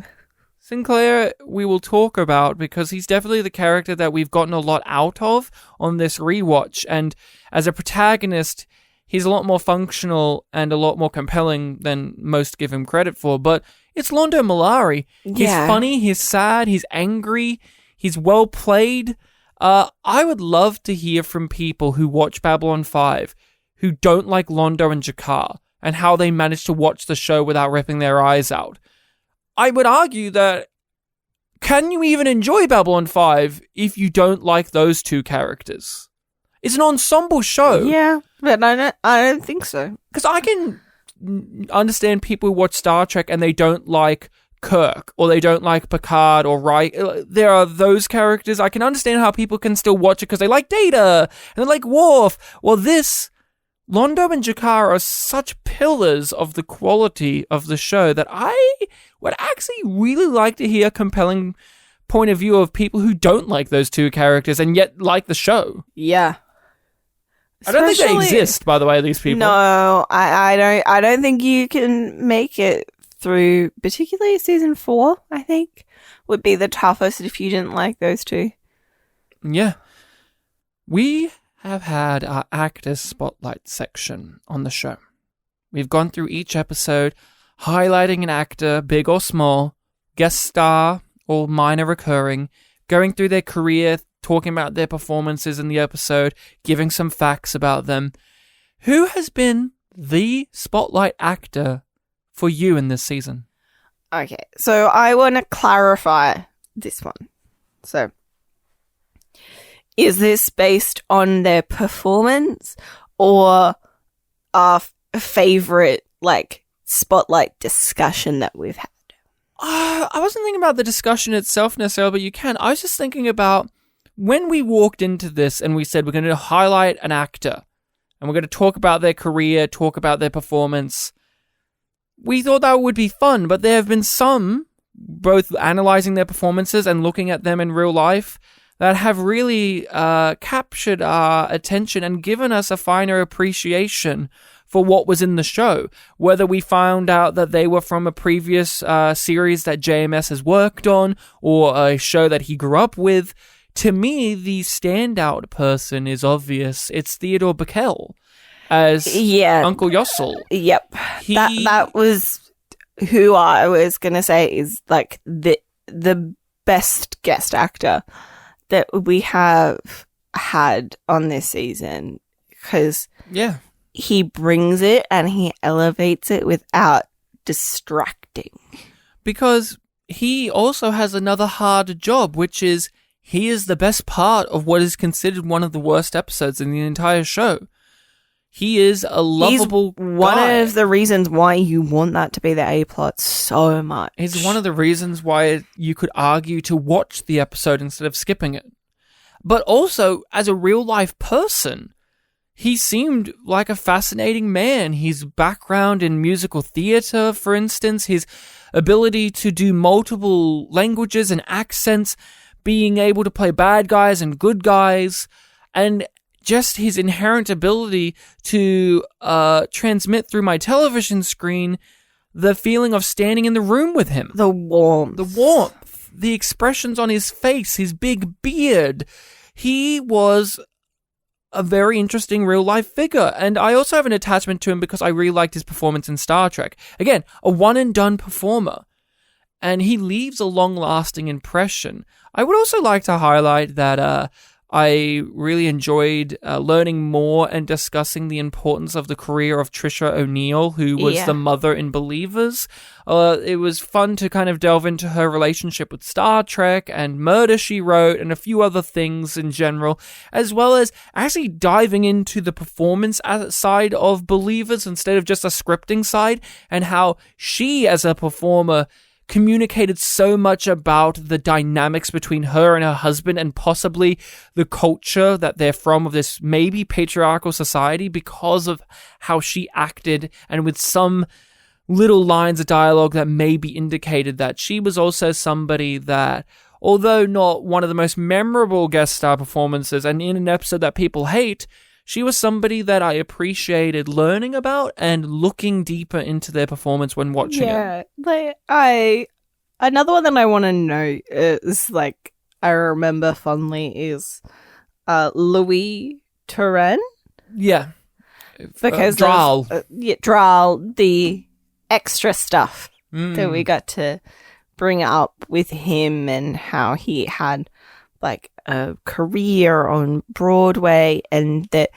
Sinclair, we will talk about because he's definitely the character that we've gotten a lot out of on this rewatch. And as a protagonist, he's a lot more functional and a lot more compelling than most give him credit for. But it's Londo Mollari. He's funny, he's sad, he's angry, he's well played. I would love to hear from people who watch Babylon 5 who don't like Londo and Jakar and how they manage to watch the show without ripping their eyes out. I would argue that can you even enjoy Babylon 5 if you don't like those two characters? It's an ensemble show. Yeah, but I don't think so. Because I can understand people who watch Star Trek and they don't like Kirk or they don't like Picard or Riker. There are those characters. I can understand how people can still watch it because they like Data and they like Worf. Well, Londo and Jakar are such pillars of the quality of the show that I would actually really like to hear a compelling point of view of people who don't like those two characters and yet like the show. Yeah. I don't think they exist, by the way, these people. No, I don't think you can make it through, particularly season 4, I think, would be the toughest if you didn't like those two. Yeah. We have had our actors spotlight section on the show. We've gone through each episode, highlighting an actor, big or small, guest star or minor recurring, going through their career, talking about their performances in the episode, giving some facts about them. Who has been the spotlight actor for you in this season? Okay, so I want to clarify this one. So, is this based on their performance or our favorite, spotlight discussion that we've had? I wasn't thinking about the discussion itself necessarily, but you can. I was just thinking about when we walked into this and we said we're going to highlight an actor and we're going to talk about their career, talk about their performance. We thought that would be fun, but there have been some, both analyzing their performances and looking at them in real life, that have really captured our attention and given us a finer appreciation for what was in the show. Whether we found out that they were from a previous series that JMS has worked on, or a show that he grew up with. To me, the standout person is obvious. It's Theodore Bickel as Uncle Yossel. Yep. That was who I was going to say is like the best guest actor that we have had on this season, because he brings it and he elevates it without distracting. Because he also has another hard job, which is he is the best part of what is considered one of the worst episodes in the entire show. He is a lovable one guy. of the reasons why you want that to be the A-plot so much. He's one of the reasons why you could argue to watch the episode instead of skipping it. But also, as a real-life person, he seemed like a fascinating man. His background in musical theater, for instance, his ability to do multiple languages and accents, being able to play bad guys and good guys, and just his inherent ability to transmit through my television screen the feeling of standing in the room with him. The warmth. The expressions on his face, his big beard. He was a very interesting real-life figure, and I also have an attachment to him because I really liked his performance in Star Trek. Again, a one-and-done performer, and he leaves a long-lasting impression. I would also like to highlight that I really enjoyed learning more and discussing the importance of the career of Trisha O'Neill, who was the mother in Believers. It was fun to kind of delve into her relationship with Star Trek and Murder, She Wrote, and a few other things in general, as well as actually diving into the performance side of Believers instead of just a scripting side, and how she, as a performer, communicated so much about the dynamics between her and her husband and possibly the culture that they're from, of this maybe patriarchal society, because of how she acted, and with some little lines of dialogue that maybe indicated that she was also somebody that, although not one of the most memorable guest star performances and in an episode that people hate, she was somebody that I appreciated learning about and looking deeper into their performance when watching it. Yeah, another one that I want to know is, like, I remember fondly is Louis Turan. Yeah. Because Dral. Dral, the extra stuff that we got to bring up with him and how he had, like, a career on Broadway, and that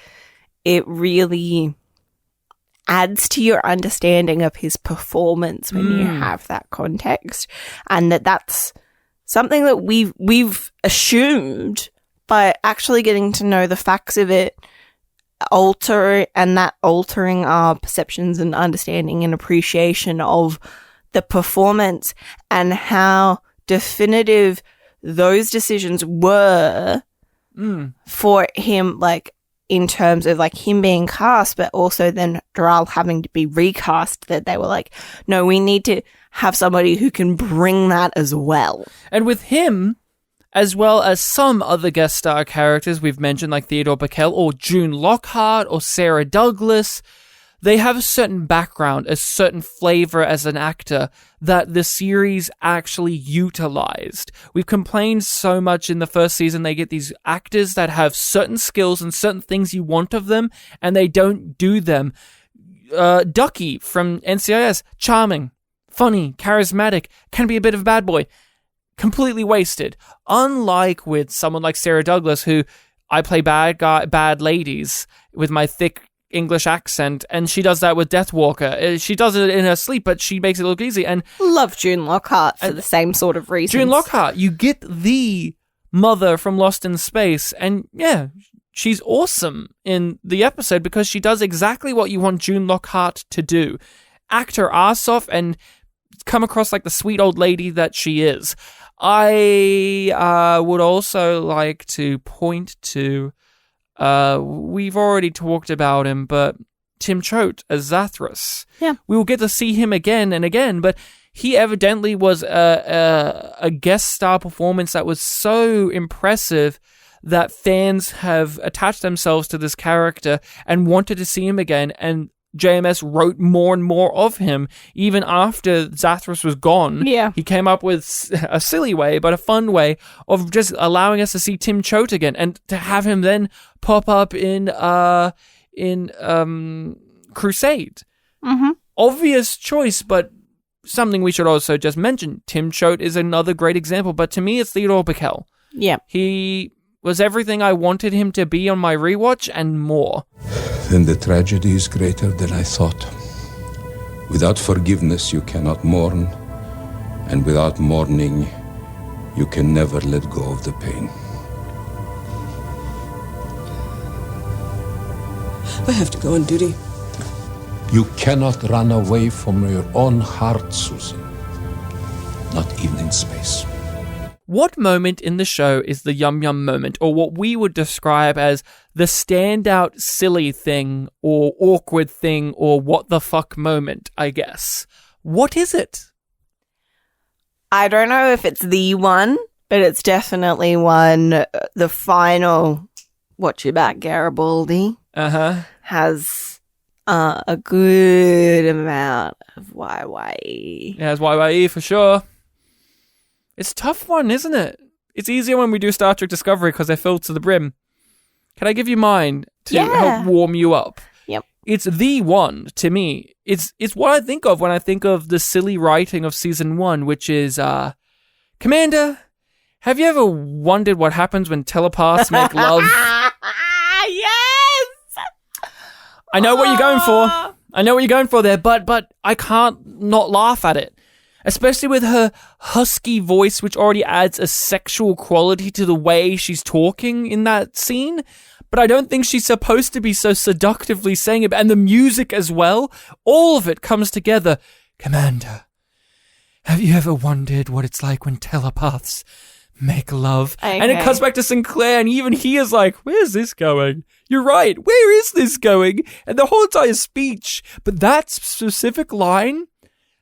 it really adds to your understanding of his performance when you have that context, and that's something that we've assumed, but actually getting to know the facts of it altering our perceptions and understanding and appreciation of the performance and how definitive those decisions were for him, like, in terms of, like, him being cast, but also then Doral having to be recast, that they were like, no, we need to have somebody who can bring that as well. And with him, as well as some other guest star characters we've mentioned, like Theodore Bickel or June Lockhart or Sarah Douglas, they have a certain background, a certain flavor as an actor that the series actually utilized. We've complained so much in the first season they get these actors that have certain skills and certain things you want of them, and they don't do them. Ducky from NCIS, charming, funny, charismatic, can be a bit of a bad boy. Completely wasted. Unlike with someone like Sarah Douglas, who I play bad ladies with my thick English accent, and she does that with Deathwalker. She does it in her sleep, but she makes it look easy. And love June Lockhart for the same sort of reasons. June Lockhart, you get the mother from Lost in Space, and yeah, she's awesome in the episode because she does exactly what you want June Lockhart to do. Act her ass off and come across like the sweet old lady that she is. I would also like to point to, we've already talked about him, but Tim Choate as Zathras. Yeah. We will get to see him again and again, but he evidently was a guest star performance that was so impressive that fans have attached themselves to this character and wanted to see him again, and JMS wrote more and more of him, even after Zathras was gone. Yeah. He came up with a silly way, but a fun way of just allowing us to see Tim Choate again, and to have him then pop up in Crusade. Mm-hmm. Obvious choice, but something we should also just mention, Tim Choate is another great example, but to me it's Theodore Bickel. Yeah. He was everything I wanted him to be on my rewatch and more. Then the tragedy is greater than I thought. Without forgiveness, you cannot mourn, and without mourning, you can never let go of the pain. I have to go on duty. You cannot run away from your own heart, Susan. Not even in space. What moment in the show is the Yum Yum moment, or what we would describe as the standout silly thing, or awkward thing, or what the fuck moment, I guess? What is it? I don't know if it's the one, but it's definitely one. The final Watch Your Back Garibaldi has a good amount of YYE. Yeah, it's YYE for sure. It's a tough one, isn't it? It's easier when we do Star Trek Discovery because they're filled to the brim. Can I give you mine to help warm you up? Yep. It's the one to me. It's what I think of when I think of the silly writing of season 1, which is, Commander, have you ever wondered what happens when telepaths make love? Yes! I know what you're going for. I know what you're going for there, but I can't not laugh at it. Especially with her husky voice, which already adds a sexual quality to the way she's talking in that scene. But I don't think she's supposed to be so seductively saying it. And the music as well. All of it comes together. Commander, have you ever wondered what it's like when telepaths make love? Okay. And it comes back to Sinclair, and even he is like, where's this going? You're right. Where is this going? And the whole entire speech. But that specific line,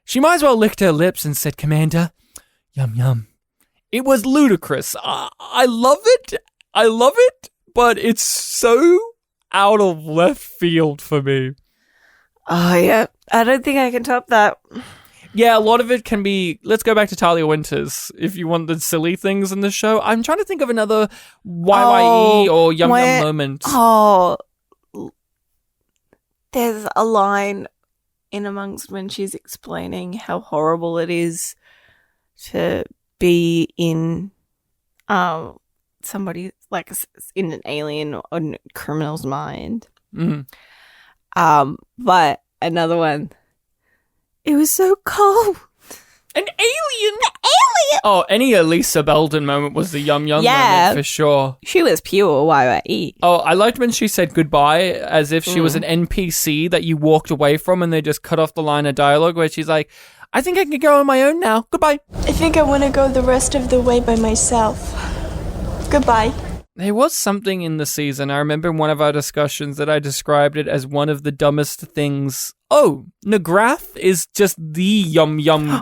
she might as well licked her lips and said, Commander, yum yum. It was ludicrous. I love it. I love it, but it's so out of left field for me. Oh, yeah. I don't think I can top that. Yeah, a lot of it can be... Let's go back to Talia Winters, if you want the silly things in the show. I'm trying to think of another YYE or Yum Yum moment. Oh, there's a line in amongst when she's explaining how horrible it is to be in somebody, like, in an alien or a criminal's mind. Mm-hmm. But another one, it was so cold. An alien? Oh, any Elisa Belden moment was the Yum Yum moment for sure. She was pure YYE. Oh, I liked when she said goodbye as if she was an NPC that you walked away from and they just cut off the line of dialogue where she's like, I think I can go on my own now. Goodbye. I think I want to go the rest of the way by myself. Goodbye. There was something in the season. I remember in one of our discussions that I described it as one of the dumbest things. Oh, Nagrath is just the Yum Yum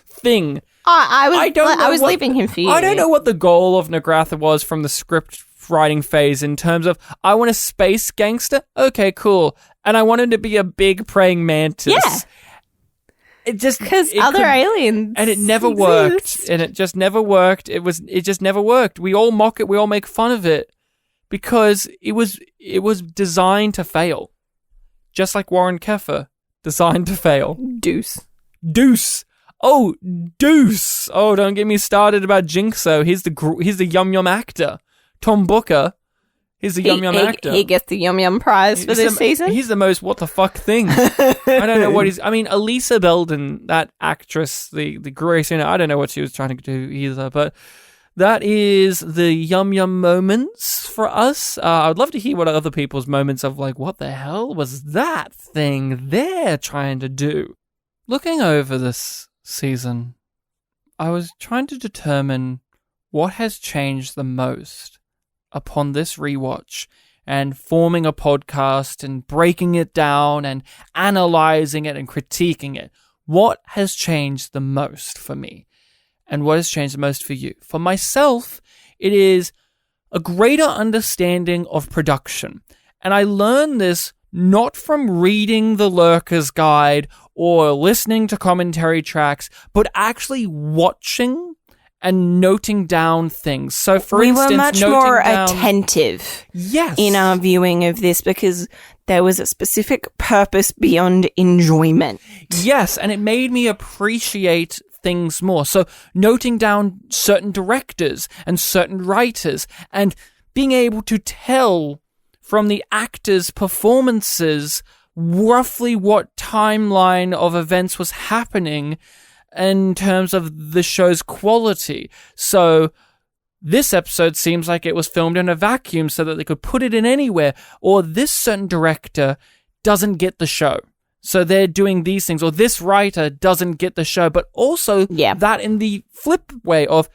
thing. I was leaving him for you. I don't know what the goal of Nagrath was from the script writing phase in terms of, I want a space gangster. Okay, cool. And I wanted to be a big praying mantis. Yeah. It just... Because other aliens and it never exist. worked. And it just never worked. It just never worked. We all mock it. We all make fun of it. Because it was designed to fail. Just like Warren Keffer. Designed to fail. Deuce. Oh, Deuce. Oh, don't get me started about Jinxo. He's the Yum Yum actor. Tom Booker. He's the Yum Yum actor. He gets the Yum Yum prize for this season. He's the most what the fuck thing. I don't know what he's... I mean, Elisa Belden, that actress, the Grace, I don't know what she was trying to do either, but that is the Yum Yum moments for us. I'd love to hear what other people's moments of like, what the hell was that thing they're trying to do? Looking over this season, I was trying to determine what has changed the most upon this rewatch and forming a podcast and breaking it down and analyzing it and critiquing it. What has changed the most for me? And what has changed the most for you? For myself, it is a greater understanding of production. And I learned this not from reading the Lurker's Guide or listening to commentary tracks, but actually watching and noting down things. So, for we instance, were much noting more down... attentive Yes. in our viewing of this because there was a specific purpose beyond enjoyment. Yes, and it made me appreciate things more. So, noting down certain directors and certain writers and being able to tell from the actors' performances roughly what timeline of events was happening in terms of the show's quality. So this episode seems like it was filmed in a vacuum so that they could put it in anywhere, or this certain director doesn't get the show, so they're doing these things, or this writer doesn't get the show, but also that in the flip way of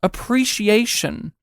appreciation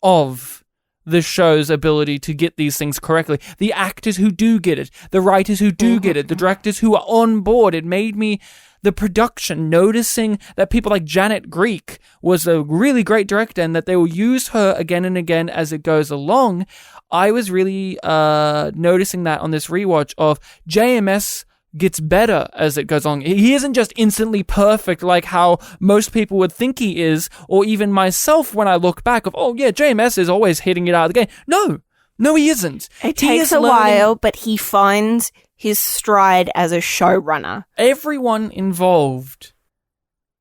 of the show's ability to get these things correctly. The actors who do get it, the writers who do get it, the directors who are on board. It made me, the production, noticing that people like Janet Greek was a really great director and that they will use her again and again as it goes along. I was really noticing that on this rewatch of JMS gets better as it goes on. He isn't just instantly perfect like how most people would think he is, or even myself when I look back of, oh yeah, JMS is always hitting it out of the game. No, he isn't. It takes a while, but he finds his stride as a showrunner. Everyone involved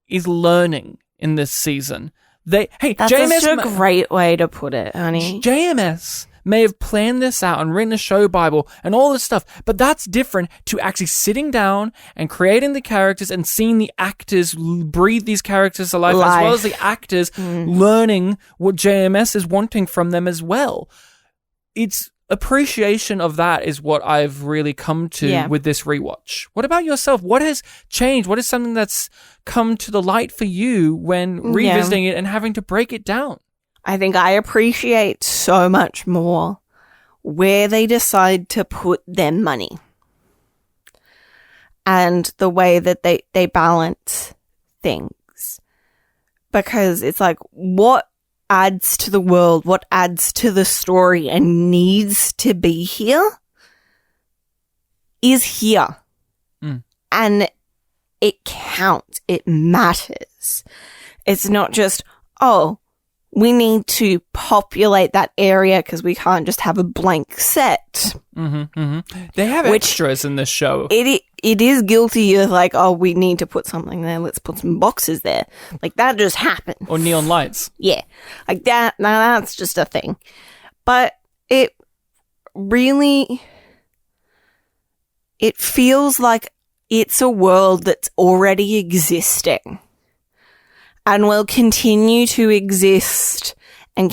is learning in this season. That's JMS such a great way to put it, honey. JMS may have planned this out and written a show Bible and all this stuff, but that's different to actually sitting down and creating the characters and seeing the actors breathe these characters to life. As well as the actors learning what JMS is wanting from them as well. It's appreciation of that is what I've really come to with this rewatch. What about yourself? What has changed? What is something that's come to the light for you when revisiting it and having to break it down? I think I appreciate so much more where they decide to put their money and the way that they balance things. Because it's like, what adds to the world, what adds to the story and needs to be here is here. And it counts. It matters. It's not just, we need to populate that area because we can't just have a blank set. They have extras in this show. It is guilty of like, we need to put something there. Let's put some boxes there. Like that just happened. Or neon lights. Yeah. Like that. Now that's just a thing. But it really, it feels like it's a world that's already existing. And will continue to exist and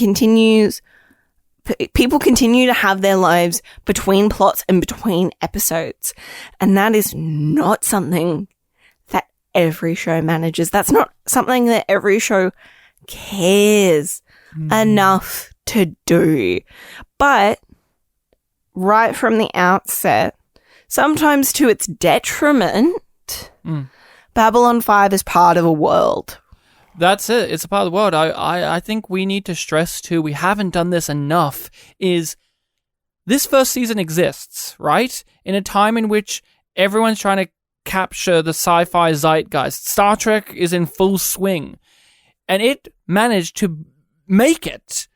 people continue to have their lives between plots and between episodes. And that is not something that every show manages. That's not something that every show cares enough to do. But right from the outset, sometimes to its detriment, Babylon 5 is part of a world. That's it. It's a part of the world. I think we need to stress too, we haven't done this enough, is this first season exists, right? In a time in which everyone's trying to capture the sci-fi zeitgeist. Star Trek is in full swing. And it managed to make it.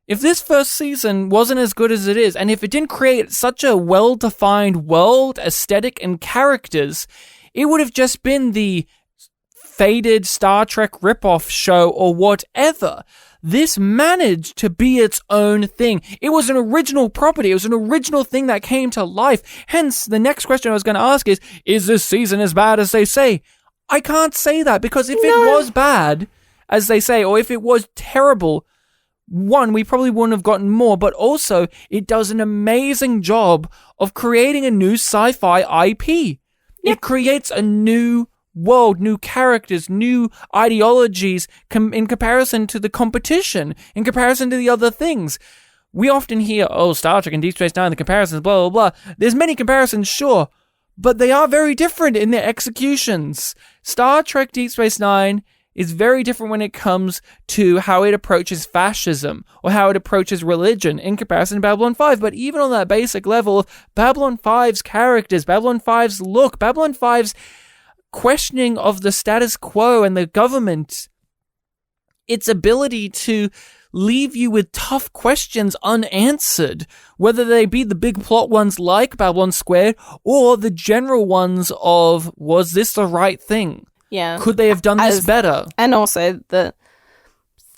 If this first season wasn't as good as it is, and if it didn't create such a well-defined world, aesthetic, and characters, it would have just been the faded Star Trek ripoff show or whatever. This managed to be its own thing. It was an original property. It was an original thing that came to life. Hence, the next question I was going to ask is this season as bad as they say? I can't say that, because if it was bad, as they say, or if it was terrible, one, we probably wouldn't have gotten more, but also it does an amazing job of creating a new sci-fi IP. It creates a new world, new characters, new ideologies in comparison to the competition, in comparison to the other things. We often hear, Star Trek and Deep Space Nine, the comparisons, blah, blah, blah. There's many comparisons, sure, but they are very different in their executions. Star Trek Deep Space Nine is very different when it comes to how it approaches fascism or how it approaches religion in comparison to Babylon 5. But even on that basic level of Babylon 5's characters, Babylon 5's look, Babylon 5's questioning of the status quo and the government, its ability to leave you with tough questions unanswered, whether they be the big plot ones like Babylon Squared or the general ones of, was this the right thing? Yeah. Could they have done this better? And also the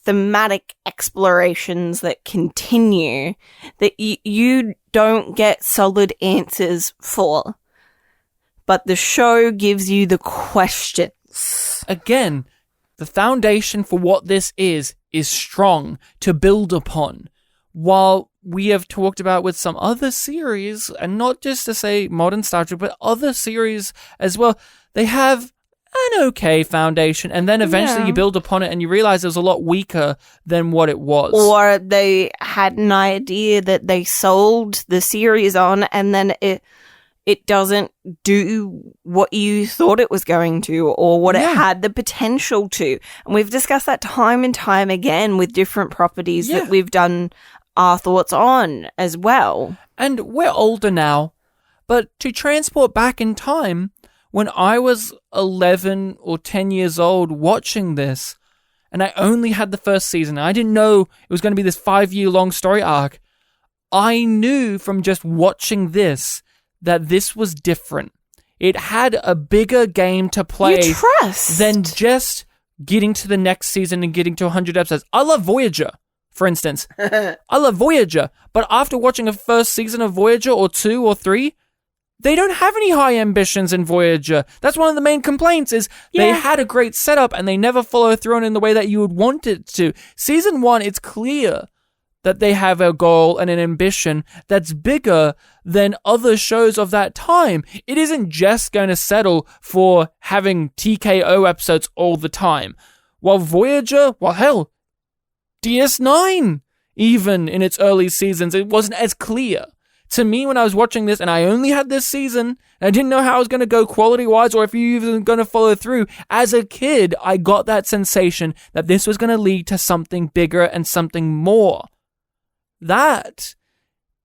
thematic explorations that continue that you don't get solid answers for, but the show gives you the questions. Again, the foundation for what this is strong to build upon. While we have talked about with some other series, and not just to say modern Star Trek, but other series as well, they have an okay foundation, and then eventually you build upon it and you realize it was a lot weaker than what it was. Or they had an idea that they sold the series on, and then it doesn't do what you thought it was going to, or what it had the potential to. And we've discussed that time and time again with different properties that we've done our thoughts on as well. And we're older now, but to transport back in time, when I was 11 or 10 years old watching this, and I only had the first season, I didn't know it was going to be this 5-year-long story arc, I knew from just watching this that this was different. It had a bigger game to play than just getting to the next season and getting to 100 episodes. I love Voyager, for instance. I love Voyager, but after watching a first season of Voyager or 2 or 3, they don't have any high ambitions in Voyager. That's one of the main complaints is they had a great setup and they never follow through on in the way that you would want it to. Season 1, it's clear that they have a goal and an ambition that's bigger than other shows of that time. It isn't just going to settle for having TKO episodes all the time. While Voyager, well, hell, DS9, even in its early seasons, it wasn't as clear. To me, when I was watching this, and I only had this season, and I didn't know how it was going to go quality-wise, or if you even going to follow through, as a kid, I got that sensation that this was going to lead to something bigger and something more. That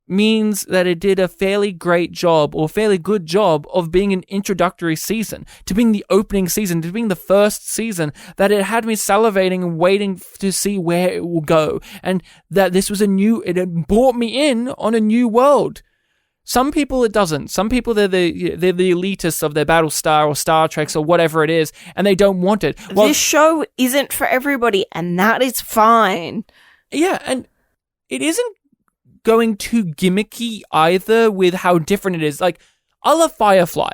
means that it did a fairly great job, or fairly good job, of being an introductory season, to being the opening season, to being the first season, that it had me salivating and waiting to see where it will go, and that this was it had brought me in on a new world. Some people it doesn't. Some people they're the elitists of their Battlestar or Star Treks or whatever it is, and they don't want it. Well, this show isn't for everybody, and that is fine. Yeah, and it isn't going too gimmicky either with how different it is. Like, I love Firefly,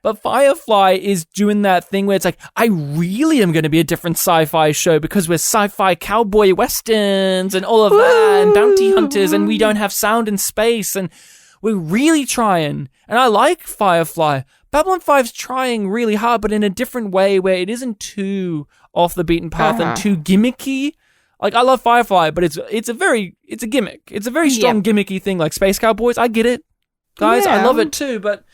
but Firefly is doing that thing where it's like, I really am going to be a different sci-fi show because we're sci-fi cowboy westerns and all of that, and bounty hunters, and we don't have sound in space, and we're really trying. And I like Firefly. Babylon 5's trying really hard, but in a different way where it isn't too off the beaten path and too gimmicky. Like, I love Firefly, but it's a gimmick. It's a very strong gimmicky thing, like Space Cowboys. I get it. Guys, I love it too, but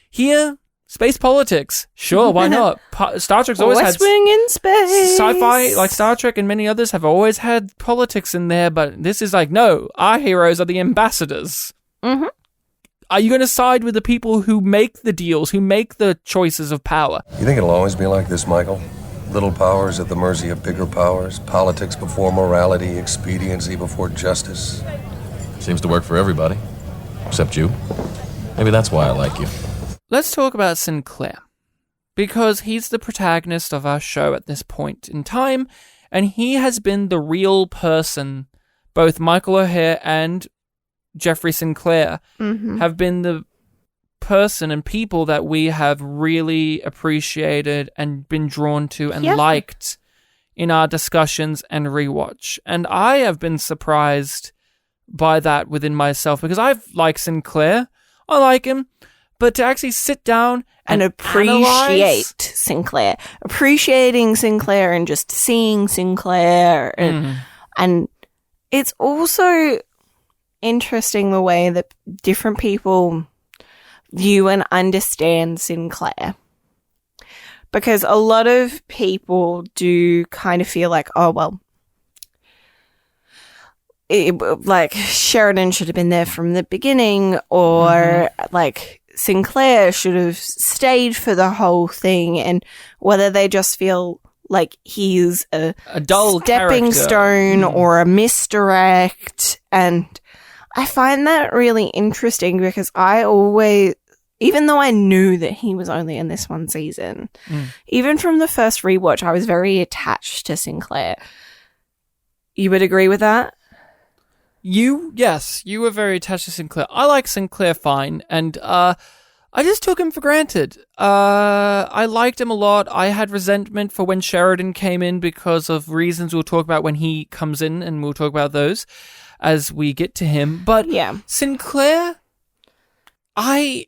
here, space politics. Sure, why not? Star Trek's always had... Wing in space. Sci-fi, like Star Trek and many others, have always had politics in there, but this is like, no, our heroes are the ambassadors. Mm-hmm. Are you going to side with the people who make the deals, who make the choices of power? You think it'll always be like this, Michael? Little powers at the mercy of bigger powers, politics before morality, expediency before justice. Seems to work for everybody, except you. Maybe that's why I like you. Let's talk about Sinclair, because he's the protagonist of our show at this point in time, and he has been the real person. Both Michael O'Hare and Jeffrey Sinclair have been the person and people that we have really appreciated and been drawn to and liked in our discussions and rewatch. And I have been surprised by that within myself, because I've liked Sinclair. I like him, but to actually sit down and appreciate Sinclair, appreciating Sinclair and just seeing Sinclair, and it's also interesting the way that different people view and understand Sinclair, because a lot of people do kind of feel like, oh well, like Sheridan should have been there from the beginning, or like Sinclair should have stayed for the whole thing, and whether they just feel Like, he's a dull stepping character. stone or a misdirect. And I find that really interesting because I always, even though I knew that he was only in this one season, even from the first rewatch, I was very attached to Sinclair. You would agree with that? Yes, you were very attached to Sinclair. I like Sinclair fine, and I just took him for granted. I liked him a lot. I had resentment for when Sheridan came in because of reasons we'll talk about when he comes in, and we'll talk about those as we get to him. But yeah, Sinclair, I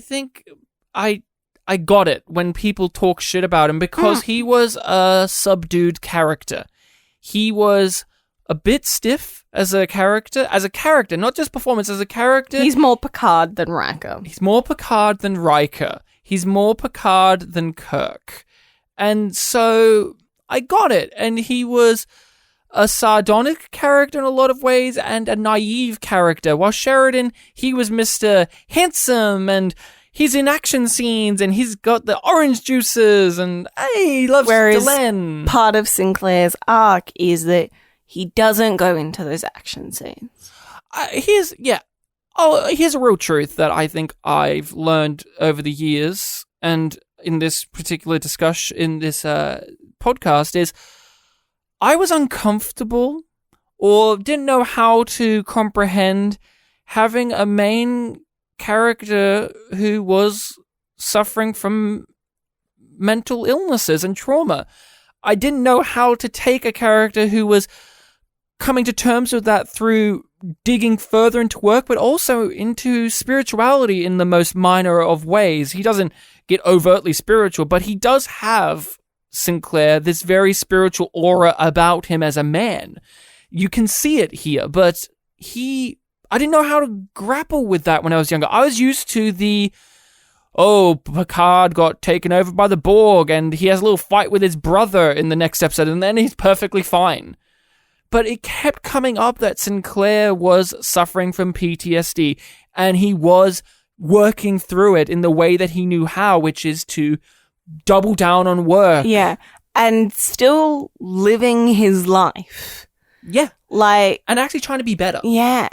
think I got it when people talk shit about him because he was a subdued character. He was a bit stiff as a character, not just performance, as a character. He's more Picard than Riker. He's more Picard than Riker. He's more Picard than Kirk. And so I got it. And he was a sardonic character in a lot of ways and a naive character. While Sheridan, he was Mr. Handsome and he's in action scenes and he's got the orange juices and hey, he loves Delenn. Part of Sinclair's arc is that he doesn't go into those action scenes. Here's a real truth that I think I've learned over the years, and in this particular discussion, in this podcast, is I was uncomfortable or didn't know how to comprehend having a main character who was suffering from mental illnesses and trauma. I didn't know how to take a character who was coming to terms with that through digging further into work, but also into spirituality in the most minor of ways. He doesn't get overtly spiritual, but he does have, Sinclair, this very spiritual aura about him as a man. You can see it here, but I didn't know how to grapple with that when I was younger. I was used to Picard got taken over by the Borg and he has a little fight with his brother in the next episode and then he's perfectly fine. But it kept coming up that Sinclair was suffering from PTSD and he was working through it in the way that he knew how, which is to double down on work. Yeah, and still living his life. Yeah. And actually trying to be better. Yeah.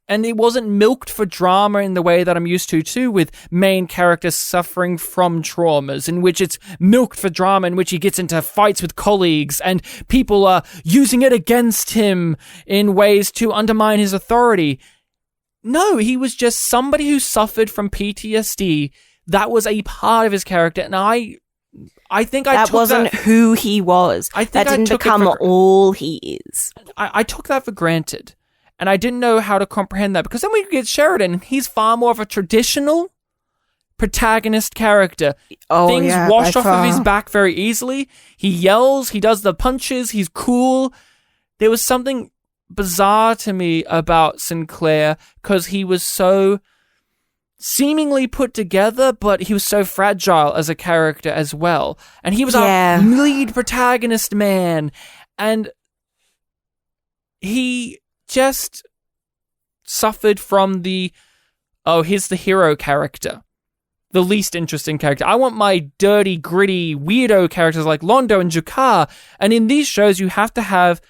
And it wasn't milked for drama in the way that I'm used to, too, with main characters suffering from traumas, in which it's milked for drama, in which he gets into fights with colleagues, and people are using it against him in ways to undermine his authority. No, he was just somebody who suffered from PTSD. That was a part of his character, and I think that wasn't who he was. I think that didn't become all he is. I took that for granted. And I didn't know how to comprehend that because then we get Sheridan. He's far more of a traditional protagonist character. Things wash off of his back very easily. He yells. He does the punches. He's cool. There was something bizarre to me about Sinclair because he was so seemingly put together, but he was so fragile as a character as well. And he was our lead protagonist man. And he just suffered from here's the hero character. The least interesting character. I want my dirty, gritty, weirdo characters like Londo and Jakar. And in these shows, you have to have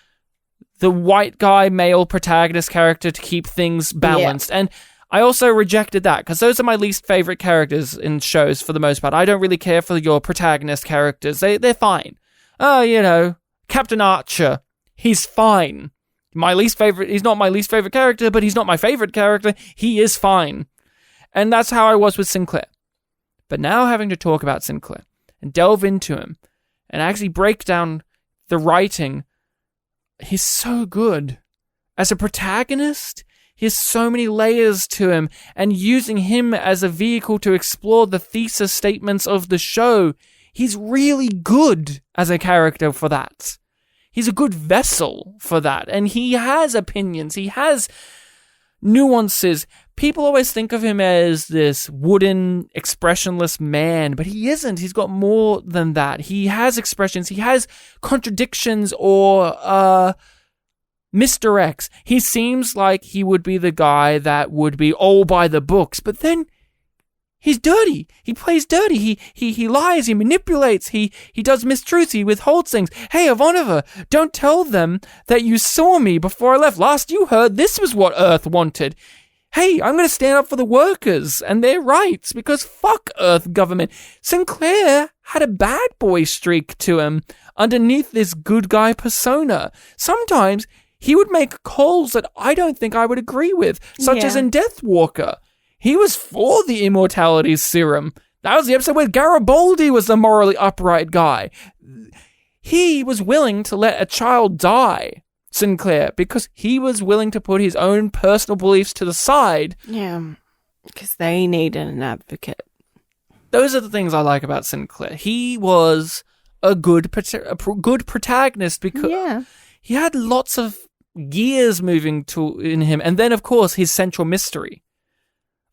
the white guy, male protagonist character to keep things balanced. Yeah. And I also rejected that because those are my least favorite characters in shows for the most part. I don't really care for your protagonist characters. They're fine. Captain Archer, he's fine. He's not my least favorite character, but he's not my favorite character. He is fine. And that's how I was with Sinclair. But now having to talk about Sinclair and delve into him and actually break down the writing, he's so good. As a protagonist, he has so many layers to him, and using him as a vehicle to explore the thesis statements of the show, he's really good as a character for that. He's a good vessel for that, and he has opinions, he has nuances. People always think of him as this wooden, expressionless man, but he isn't. He's got more than that. He has expressions, he has contradictions or misdirects. He seems like he would be the guy that would be all by the books, but then He's dirty. He plays dirty. He lies. He manipulates. He does mistruths. He withholds things. Hey, Ivanova, don't tell them that you saw me before I left. Last you heard, this was what Earth wanted. Hey, I'm going to stand up for the workers and their rights because fuck Earth government. Sinclair had a bad boy streak to him underneath this good guy persona. Sometimes he would make calls that I don't think I would agree with, such as in Deathwalker. He was for the immortality serum. That was the episode where Garibaldi was the morally upright guy. He was willing to let a child die, Sinclair, because he was willing to put his own personal beliefs to the side. Yeah, because they needed an advocate. Those are the things I like about Sinclair. He was a good protagonist because he had lots of gears moving in him. And then, of course, his central mystery.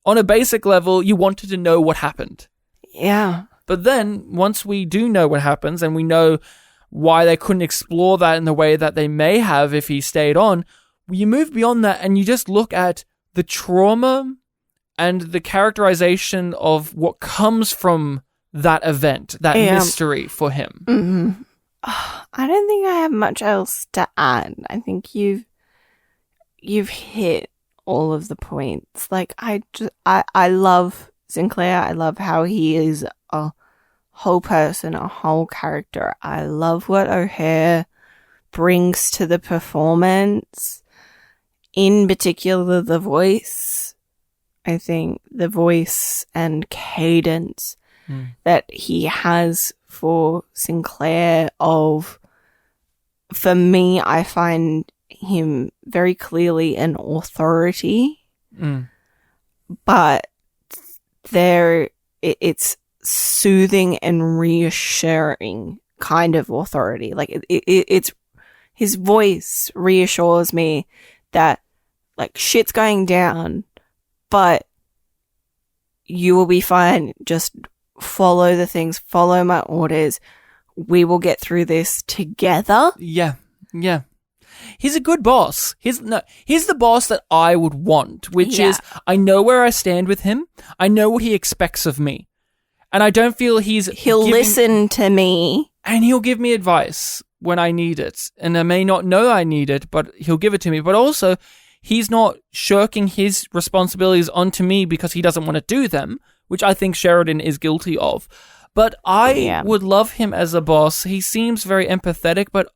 On a basic level, you wanted to know what happened. Yeah. But then, once we do know what happens, and we know why they couldn't explore that in the way that they may have if he stayed on, you move beyond that and you just look at the trauma and the characterization of what comes from that event, that mystery for him. Mm-hmm. I don't think I have much else to add. I think you've hit all of the points. Like, I love Sinclair. I love how he is a whole person, a whole character. I love what O'Hare brings to the performance. In particular, the voice. I think the voice and cadence that he has for Sinclair for me, I find him very clearly an authority, but it's soothing and reassuring kind of authority. Like it's his voice reassures me that like shit's going down, but you will be fine. Just follow the things, follow my orders. We will get through this together. Yeah. He's a good boss. He's the boss that I would want, which is I know where I stand with him. I know what he expects of me. And I don't feel he'll listen to me. And he'll give me advice when I need it. And I may not know I need it, but he'll give it to me. But also, he's not shirking his responsibilities onto me because he doesn't want to do them, which I think Sheridan is guilty of. But I would love him as a boss. He seems very empathetic, but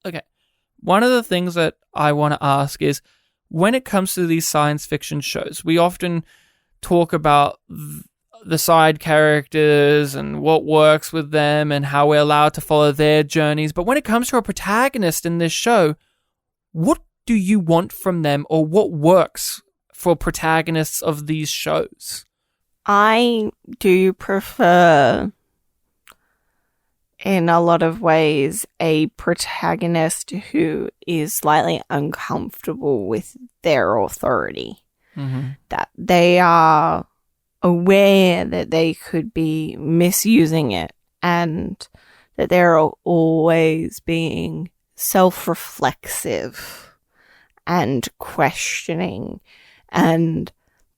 okay. One of the things that I want to ask is, when it comes to these science fiction shows, we often talk about the side characters and what works with them and how we're allowed to follow their journeys. But when it comes to a protagonist in this show, what do you want from them, or what works for protagonists of these shows? I do prefer, in a lot of ways, a protagonist who is slightly uncomfortable with their authority. Mm-hmm. That they are aware that they could be misusing it, and that they're always being self-reflexive and questioning, and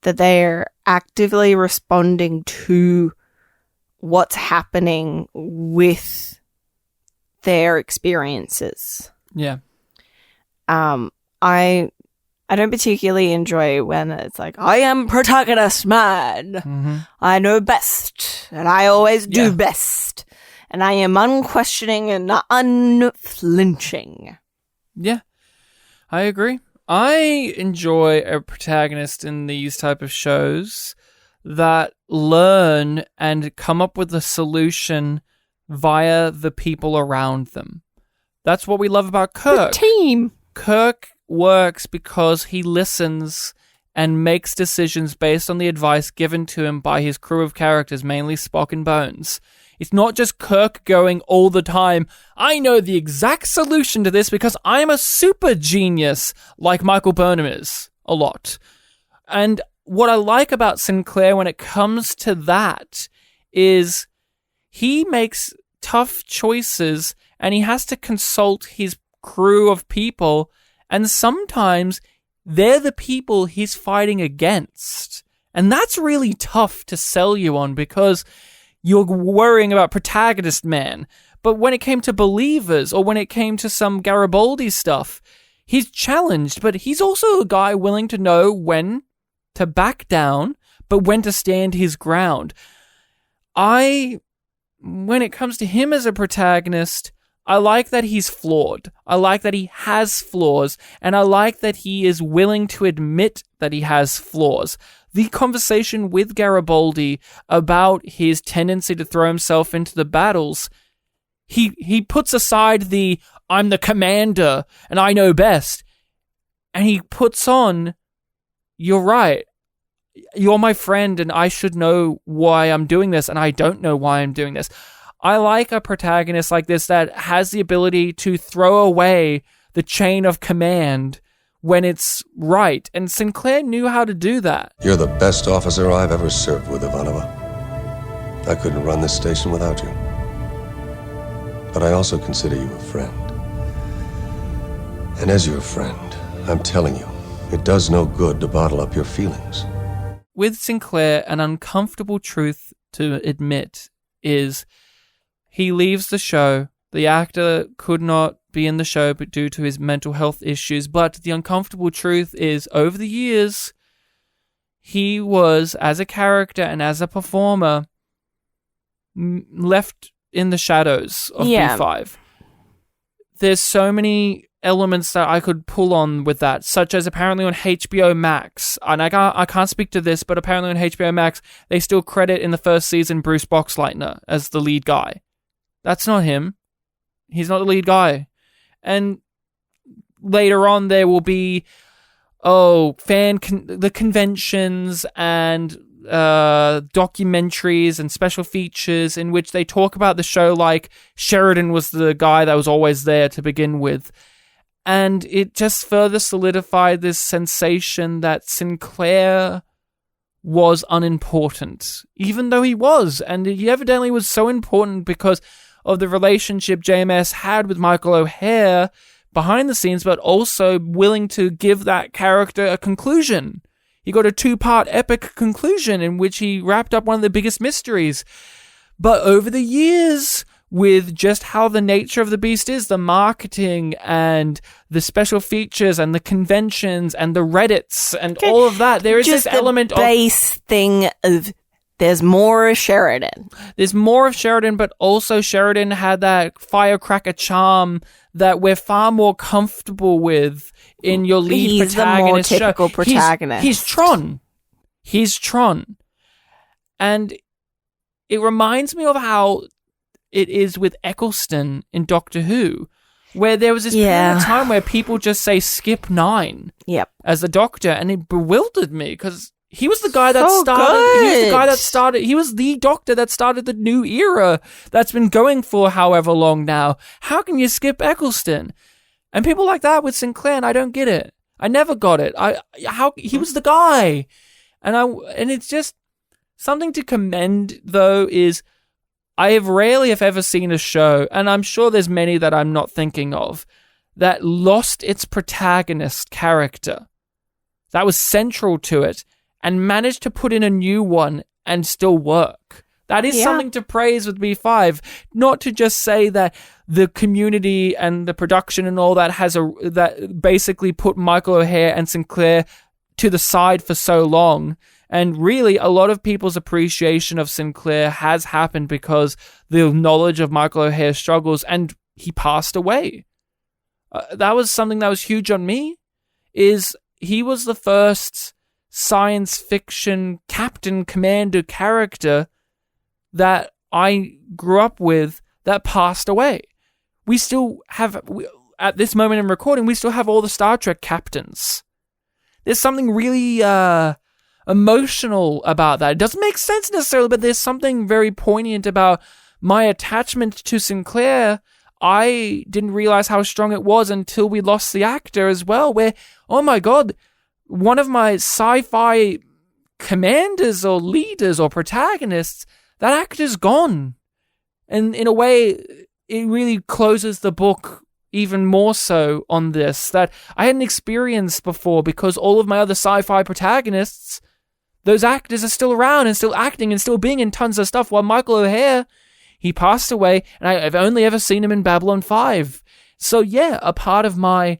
that they're actively responding to what's happening with their experiences. Yeah. I don't particularly enjoy when it's like, I am protagonist mad. Mm-hmm. I know best, and I always do best. And I am unquestioning and unflinching. Yeah, I agree. I enjoy a protagonist in these type of shows that learn and come up with a solution via the people around them. That's what we love about Kirk. The team. Kirk works because he listens and makes decisions based on the advice given to him by his crew of characters, mainly Spock and Bones. It's not just Kirk going all the time, I know the exact solution to this because I'm a super genius, like Michael Burnham is a lot. And what I like about Sinclair when it comes to that is he makes tough choices and he has to consult his crew of people, and sometimes they're the people he's fighting against. And that's really tough to sell you on because you're worrying about protagonist man. But when it came to Believers or when it came to some Garibaldi stuff, he's challenged, but he's also a guy willing to know when to back down, but when to stand his ground. When it comes to him as a protagonist, I like that he's flawed. I like that he has flaws, and I like that he is willing to admit that he has flaws. The conversation with Garibaldi about his tendency to throw himself into the battles, he puts aside the I'm the commander and I know best, and he puts on, you're right, you're my friend and I should know why I'm doing this, and I don't know why I'm doing this. I like a protagonist like this that has the ability to throw away the chain of command when it's right, and Sinclair knew how to do that. You're the best officer I've ever served with, Ivanova. I couldn't run this station without you. But I also consider you a friend. And as your friend, I'm telling you, it does no good to bottle up your feelings. With Sinclair, an uncomfortable truth to admit is he leaves the show. The actor could not be in the show but due to his mental health issues. But the uncomfortable truth is, over the years, he was, as a character and as a performer, left in the shadows of B5. There's so many elements that I could pull on with that, such as apparently on HBO Max, and I can't speak to this, but apparently on HBO Max, they still credit in the first season Bruce Boxleitner as the lead guy. That's not him. He's not the lead guy. And later on, there will be, the conventions and documentaries and special features in which they talk about the show like Sheridan was the guy that was always there to begin with. And it just further solidified this sensation that Sinclair was unimportant, even though he was. And he evidently was so important because of the relationship JMS had with Michael O'Hare behind the scenes, but also willing to give that character a conclusion. He got a 2-part epic conclusion in which he wrapped up one of the biggest mysteries. But over the years, with just how the nature of the beast is, the marketing and the special features and the conventions and the Reddits and all of that, there is just this element of base thing of there's more of Sheridan. There's more of Sheridan, but also Sheridan had that firecracker charm that we're far more comfortable with in your lead protagonist. He's the more typical protagonist. He's Tron. He's Tron. And it reminds me of how it is with Eccleston in Doctor Who, where there was this period of time where people just say skip 9 as the Doctor, and it bewildered me because he was the guy that started. He was the Doctor that started the new era that's been going for however long now. How can you skip Eccleston? And people like that with Sinclair, and I don't get it. I never got it. He was the guy, and it's just something to commend. Though is I have rarely, if ever, seen a show, and I'm sure there's many that I'm not thinking of, that lost its protagonist character that was central to it, and managed to put in a new one and still work. That is something to praise with B5. Not to just say that the community and the production and all that that basically put Michael O'Hare and Sinclair to the side for so long. And really, a lot of people's appreciation of Sinclair has happened because the knowledge of Michael O'Hare's struggles, and he passed away. That was something that was huge on me, is he was the first science fiction captain commander character that I grew up with that passed away. We still have, at this moment in recording, we still have all the Star Trek captains. There's something really emotional about that. It doesn't make sense necessarily, but there's something very poignant about my attachment to Sinclair. I didn't realize how strong it was until we lost the actor as well, where, oh my God, one of my sci-fi commanders or leaders or protagonists, that actor's gone. And in a way, it really closes the book even more so on this, that I hadn't experienced before, because all of my other sci-fi protagonists, those actors are still around and still acting and still being in tons of stuff, while Michael O'Hare, he passed away, and I've only ever seen him in Babylon 5. So yeah, a part of my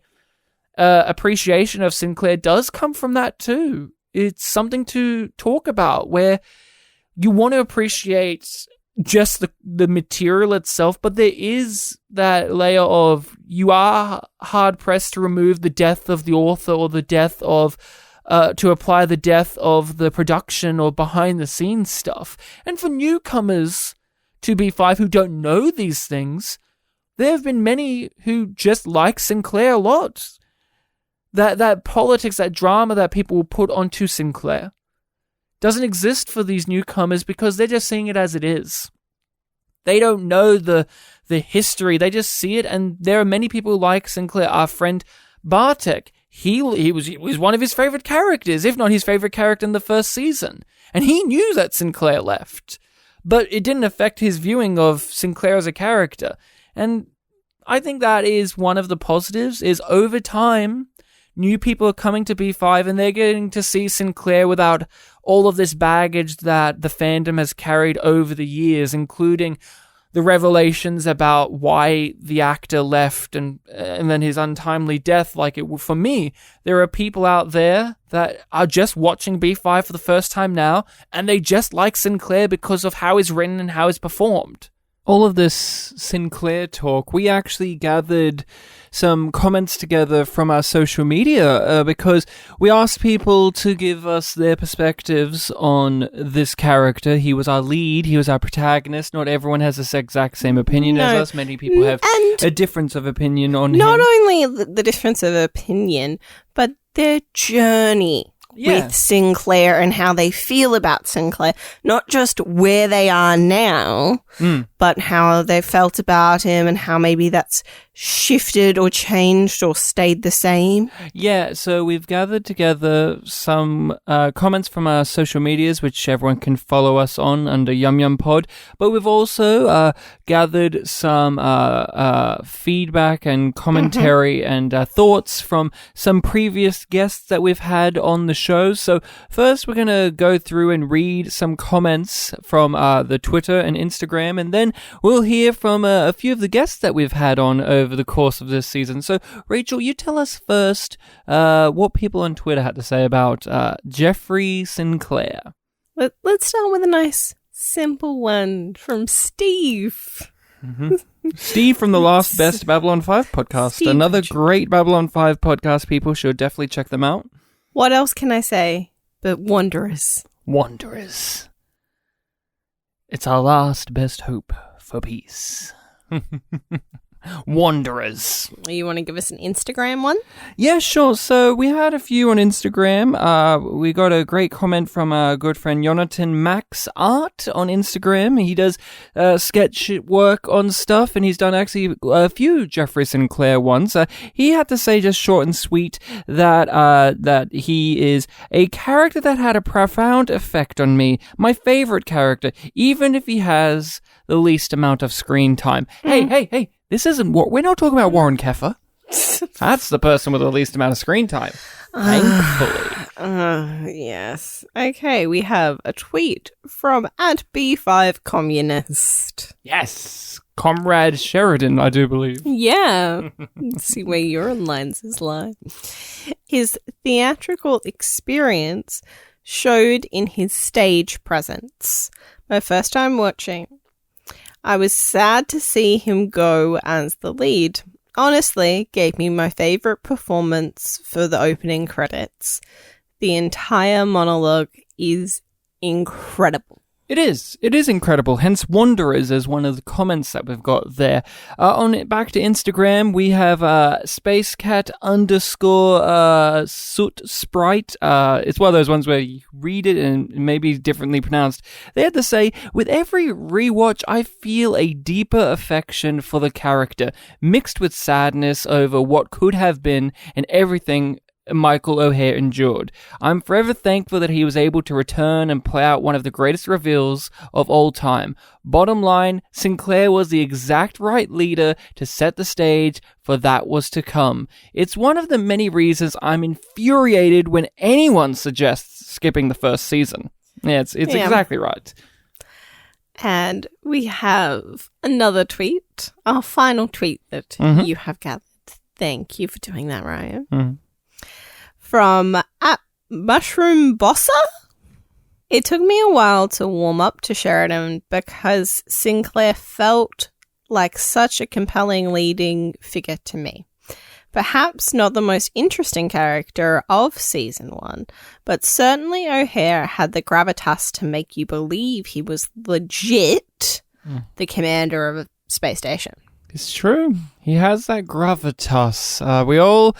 appreciation of Sinclair does come from that too. It's something to talk about, where you want to appreciate just the material itself, but there is that layer of you are hard-pressed to remove the death of the author or the death of to apply the death of the production or behind-the-scenes stuff. And for newcomers to B5 who don't know these things, there have been many who just like Sinclair a lot. That politics, that drama that people will put onto Sinclair doesn't exist for these newcomers because they're just seeing it as it is. They don't know the history. They just see it, and there are many people like Sinclair. Our friend Bartek, he was one of his favorite characters, if not his favorite character in the first season. And he knew that Sinclair left, but it didn't affect his viewing of Sinclair as a character. And I think that is one of the positives, is over time, new people are coming to B5 and they're getting to see Sinclair without all of this baggage that the fandom has carried over the years, including the revelations about why the actor left and then his untimely death. Like, for me, there are people out there that are just watching B5 for the first time now, and they just like Sinclair because of how he's written and how he's performed. All of this Sinclair talk, we actually gathered some comments together from our social media because we asked people to give us their perspectives on this character. He was our lead, he was our protagonist. Not everyone has this exact same opinion as us. Many people have a difference of opinion on him. Not only the difference of opinion, but their journey with Sinclair and how they feel about Sinclair. Not just where they are now, but how they felt about him and how maybe that's shifted or changed or stayed the same. Yeah, so we've gathered together some comments from our social medias, which everyone can follow us on under YumYumPod, but we've also gathered some feedback and commentary and thoughts from some previous guests that we've had on the show. So first we're going to go through and read some comments from the Twitter and Instagram, and then we'll hear from a few of the guests that we've had on over the course of this season. So, Rachel, you tell us first what people on Twitter had to say about Jeffrey Sinclair. Let's start with a nice, simple one from Steve. Mm-hmm. Steve from the last Best Babylon 5 podcast. Steve. Another great Babylon 5 podcast. People should definitely check them out. What else can I say but wanderers? Wanderers. It's our last best hope for peace. Wanderers. You want to give us an Instagram one? Yeah, sure. So we had a few on Instagram. We got a great comment from our good friend Jonathan Max Art on Instagram. He does sketch work on stuff, and he's done actually a few Jeffrey Sinclair ones. He had to say, just short and sweet, that he is a character that had a profound effect on me. My favorite character, even if he has the least amount of screen time. Hey. This isn't what we're not talking about. Warren Keffer. That's the person with the least amount of screen time. Thankfully. Yes. Okay, we have a tweet from @B5Communist. Yes. Comrade Sheridan, I do believe. Yeah. Let's see where your lenses lie. His theatrical experience showed in his stage presence. My first time watching. I was sad to see him go as the lead. Honestly, gave me my favorite performance for the opening credits. The entire monologue is incredible. It is incredible. Hence, Wanderers is one of the comments that we've got there. Back to Instagram, we have SpaceCat_Soot Sprite. It's one of those ones where you read it and maybe differently pronounced. They had to say, with every rewatch, I feel a deeper affection for the character, mixed with sadness over what could have been and everything Michael O'Hare endured. I'm forever thankful that he was able to return and play out one of the greatest reveals of all time. Bottom line, Sinclair was the exact right leader to set the stage for that was to come. It's one of the many reasons I'm infuriated when anyone suggests skipping the first season. Yeah, it's exactly right. And we have another tweet, our final tweet that you have gathered. Thank you for doing that, Ryan. Mm-hmm. From @MushroomBossa. It took me a while to warm up to Sheridan because Sinclair felt like such a compelling leading figure to me. Perhaps not the most interesting character of season 1, but certainly O'Hare had the gravitas to make you believe he was legit the commander of a space station. It's true. He has that gravitas. We all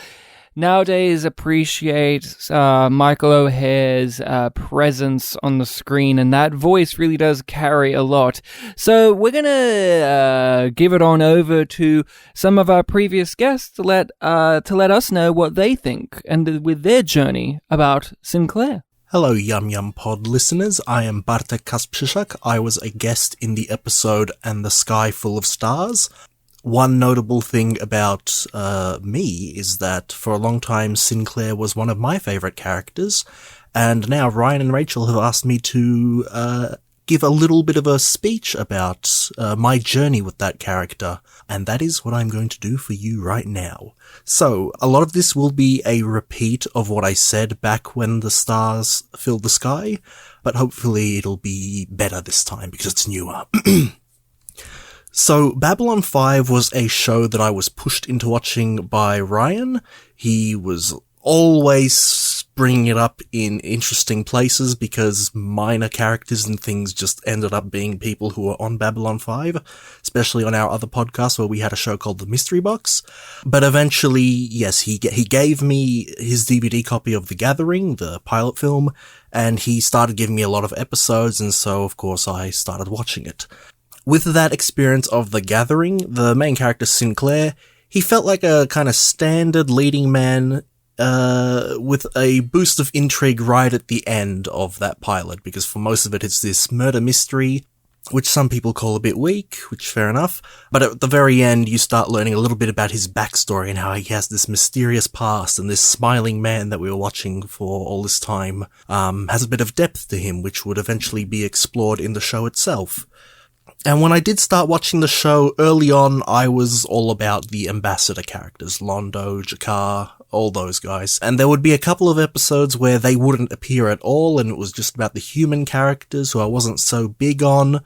nowadays appreciate Michael O'Hare's presence on the screen, and that voice really does carry a lot. So we're going to give it on over to some of our previous guests to let us know what they think and with their journey about Sinclair. Hello, YumYumPod listeners. I am Bartek Kasprzak. I was a guest in the episode And the Sky Full of Stars. One notable thing about me is that for a long time Sinclair was one of my favourite characters, and now Ryan and Rachel have asked me to give a little bit of a speech about my journey with that character, and that is what I'm going to do for you right now. So, a lot of this will be a repeat of what I said back when the stars filled the sky, but hopefully it'll be better this time because it's newer. So, Babylon 5 was a show that I was pushed into watching by Ryan. He was always bringing it up in interesting places because minor characters and things just ended up being people who were on Babylon 5, especially on our other podcast where we had a show called The Mystery Box. But eventually, yes, he gave me his DVD copy of The Gathering, the pilot film, and he started giving me a lot of episodes, and so, of course, I started watching it. With that experience of The Gathering, the main character Sinclair, he felt like a kind of standard leading man with a boost of intrigue right at the end of that pilot, because for most of it it's this murder mystery, which some people call a bit weak, which fair enough, but at the very end you start learning a little bit about his backstory and how he has this mysterious past, and this smiling man that we were watching for all this time has a bit of depth to him, which would eventually be explored in the show itself. And when I did start watching the show early on, I was all about the ambassador characters, Londo, Jakar, all those guys. And there would be a couple of episodes where they wouldn't appear at all, and it was just about the human characters who I wasn't so big on.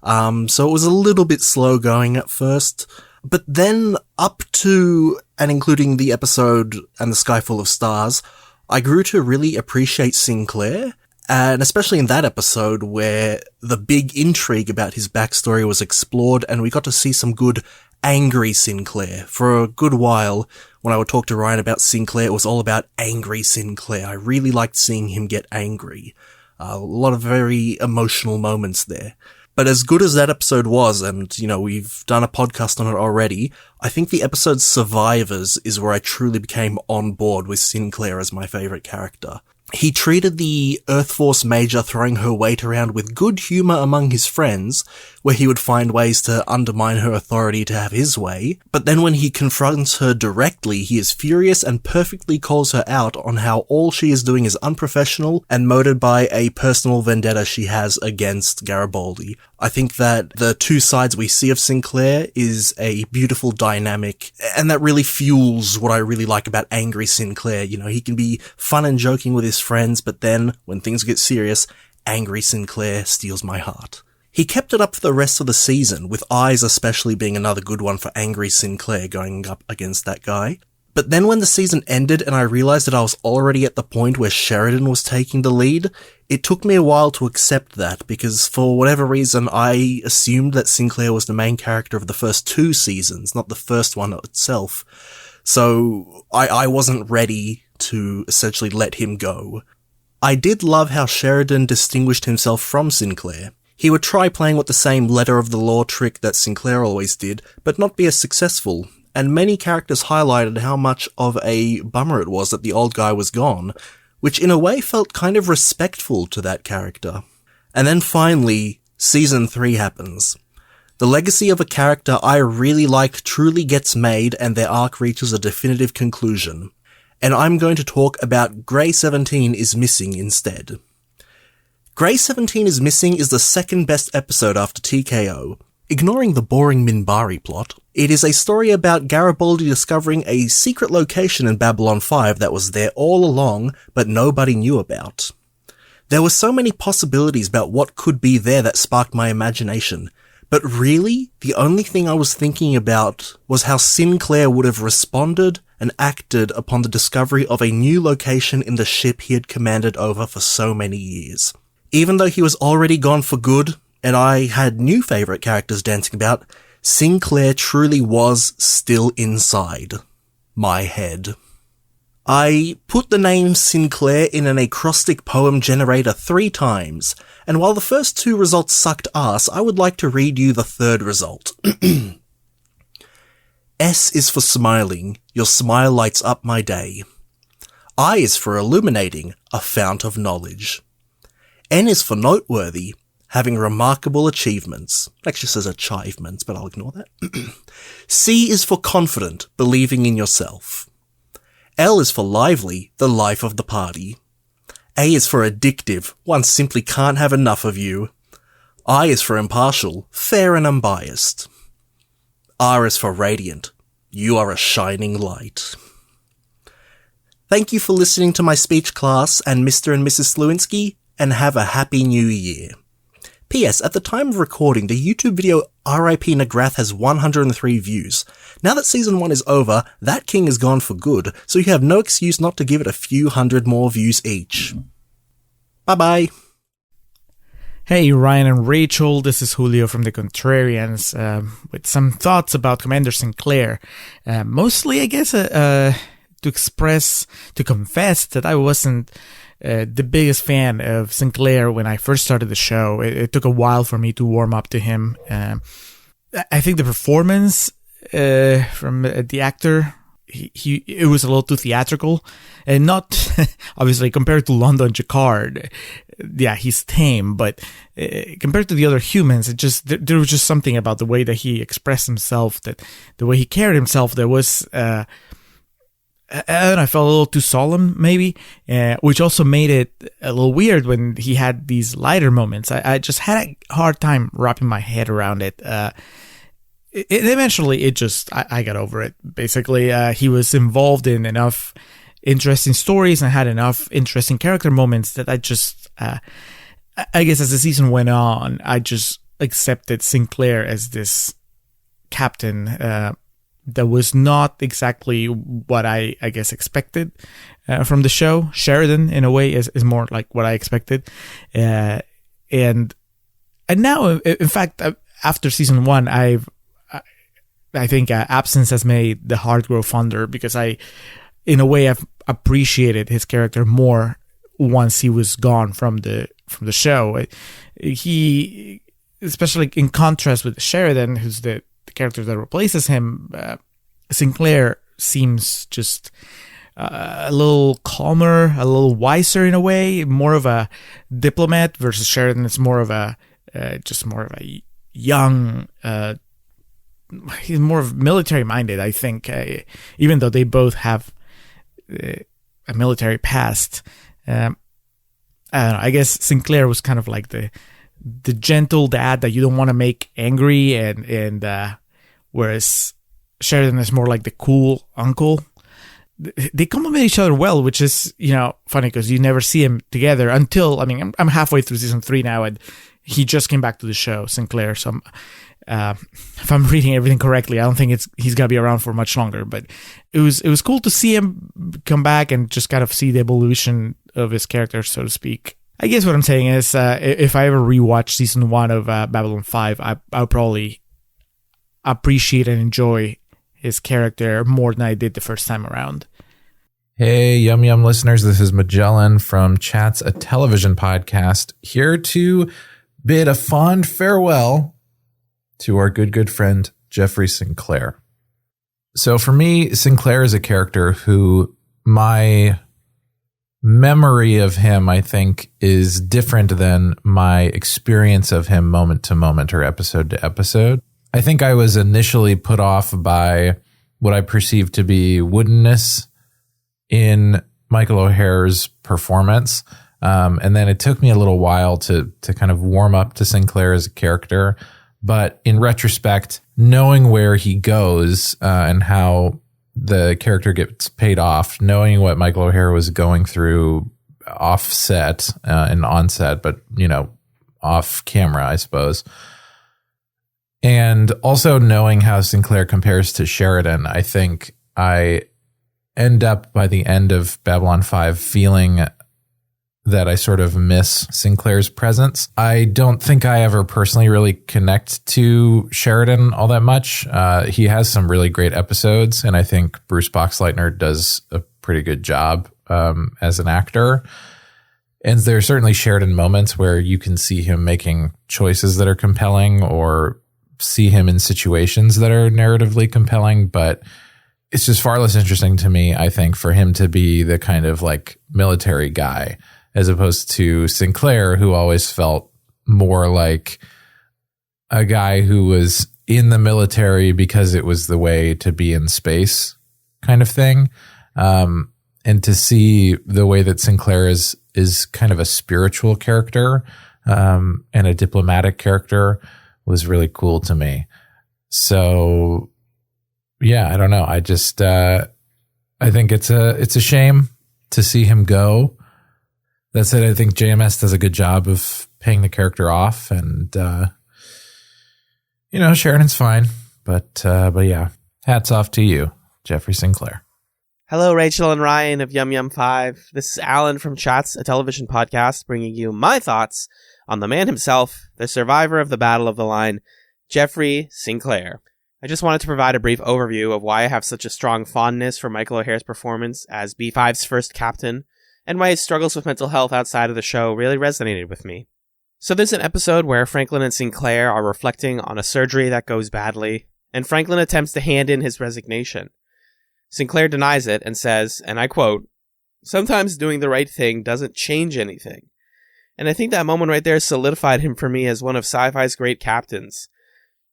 So it was a little bit slow going at first. But then up to and including the episode And the Sky Full of Stars, I grew to really appreciate Sinclair. And especially in that episode where the big intrigue about his backstory was explored and we got to see some good angry Sinclair. For a good while, when I would talk to Ryan about Sinclair, it was all about angry Sinclair. I really liked seeing him get angry. A lot of very emotional moments there. But as good as that episode was, and, you know, we've done a podcast on it already, I think the episode Survivors is where I truly became on board with Sinclair as my favourite character. He treated the Earth Force Major throwing her weight around with good humour among his friends, where he would find ways to undermine her authority to have his way, but then when he confronts her directly, he is furious and perfectly calls her out on how all she is doing is unprofessional and motivated by a personal vendetta she has against Garibaldi. I think that the two sides we see of Sinclair is a beautiful dynamic, and that really fuels what I really like about angry Sinclair. You know, he can be fun and joking with his friends, but then, when things get serious, angry Sinclair steals my heart. He kept it up for the rest of the season, with Eyes especially being another good one for angry Sinclair going up against that guy. But then when the season ended and I realized that I was already at the point where Sheridan was taking the lead, it took me a while to accept that, because for whatever reason I assumed that Sinclair was the main character of the first two seasons, not the first one itself. So I wasn't ready to essentially let him go. I did love how Sheridan distinguished himself from Sinclair. He would try playing with the same letter of the law trick that Sinclair always did, but not be as successful. and many characters highlighted how much of a bummer it was that the old guy was gone, which in a way felt kind of respectful to that character. And then finally, Season 3 happens. The legacy of a character I really like truly gets made, and their arc reaches a definitive conclusion. And I'm going to talk about Grey 17 is Missing instead. Grey 17 is Missing is the second best episode after TKO. Ignoring the boring Mbryo plot, it is a story about Garibaldi discovering a secret location in Babylon 5 that was there all along, but nobody knew about. There were so many possibilities about what could be there that sparked my imagination, but really, the only thing I was thinking about was how Sinclair would have responded and acted upon the discovery of a new location in the ship he had commanded over for so many years. Even though he was already gone for good, and I had new favourite characters dancing about, Sinclair truly was still inside my head. I put the name Sinclair in an acrostic poem generator 3 times, and while the first 2 results sucked ass, I would like to read you the third result. S is for smiling, your smile lights up my day. I is for illuminating, a fount of knowledge. N is for noteworthy, having remarkable achievements. Actually says achievements, but I'll ignore that. C is for confident, believing in yourself. L is for lively, the life of the party. A is for addictive, one simply can't have enough of you. I is for impartial, fair and unbiased. R is for radiant, you are a shining light. Thank you for listening to my speech class and Mr. and Mrs. Sliwinski, and have a happy new year. P.S. At the time of recording, the YouTube video R.I.P. Nagrath has 103 views. Now that Season 1 is over, that king is gone for good, so you have no excuse not to give it a few hundred more views each. Bye-bye. Hey, Ryan and Rachel, this is Julio from The Contrarians, with some thoughts about Commander Sinclair. Mostly, I guess, to confess that I wasn't the biggest fan of Sinclair when I first started the show. It took a while for me to warm up to him. I think the performance from the actor, it was a little too theatrical, and not obviously compared to London Jacquard. Yeah, he's tame, but compared to the other humans, it just there was just something about the way that he expressed himself, that the way he carried himself, there was. And I felt a little too solemn, maybe, which also made it a little weird when he had these lighter moments. I just had a hard time wrapping my head around it. Eventually, I got over it. Basically, he was involved in enough interesting stories and had enough interesting character moments that I just, I guess as the season went on, I just accepted Sinclair as this captain, that was not exactly what I guess expected from the show. Sheridan, in a way, is more like what I expected. And now, in fact, after season 1, I think absence has made the heart grow fonder, because in a way, I've appreciated his character more once he was gone from the show. He, especially in contrast with Sheridan, who's the character that replaces him, Sinclair seems just a little calmer, a little wiser in a way, more of a diplomat, versus Sheridan is more of a young, he's more of military minded, I think, even though they both have a military past. I don't know, I guess Sinclair was kind of like the gentle dad that you don't want to make angry, and whereas Sheridan is more like the cool uncle. They complement each other well, which is, funny, because you never see them together until, I'm halfway through season 3 now, and he just came back to the show, Sinclair, so if I'm reading everything correctly, I don't think he's gonna be around for much longer, but it was cool to see him come back and just kind of see the evolution of his character, so to speak. I guess what I'm saying is, if I ever rewatch season 1 of Babylon 5, I'll probably appreciate and enjoy his character more than I did the first time around. Hey, Yum Yum listeners, this is Magellan from Chat's a Television Podcast, here to bid a fond farewell to our good friend, Jeffrey Sinclair. So for me, Sinclair is a character who my memory of him, I think, is different than my experience of him moment to moment or episode to episode. I think I was initially put off by what I perceived to be woodenness in Michael O'Hare's performance. And then it took me a little while to kind of warm up to Sinclair as a character. But in retrospect, knowing where he goes and how the character gets paid off, knowing what Michael O'Hare was going through off set and on set, but, off camera, I suppose. And also knowing how Sinclair compares to Sheridan, I think I end up by the end of Babylon 5 feeling that I sort of miss Sinclair's presence. I don't think I ever personally really connect to Sheridan all that much. He has some really great episodes, and I think Bruce Boxleitner does a pretty good job as an actor. And there are certainly Sheridan moments where you can see him making choices that are compelling or see him in situations that are narratively compelling, but it's just far less interesting to me, I think, for him to be the kind of like military guy as opposed to Sinclair, who always felt more like a guy who was in the military because it was the way to be in space kind of thing. And to see the way that Sinclair is kind of a spiritual character and a diplomatic character was really cool to me. So yeah, I don't know. I just I think it's a shame to see him go. That said, I think JMS does a good job of paying the character off, and Sheridan's fine, but yeah, hats off to you, Jeffrey Sinclair. Hello, Rachel and Ryan of YumYum5. This is Alan from Chats, a television podcast, bringing you my thoughts on the man himself, the survivor of the Battle of the Line, Jeffrey Sinclair. I just wanted to provide a brief overview of why I have such a strong fondness for Michael O'Hare's performance as B5's first captain, and why his struggles with mental health outside of the show really resonated with me. So there's an episode where Franklin and Sinclair are reflecting on a surgery that goes badly, and Franklin attempts to hand in his resignation. Sinclair denies it and says, and I quote, "Sometimes doing the right thing doesn't change anything." And I think that moment right there solidified him for me as one of sci-fi's great captains.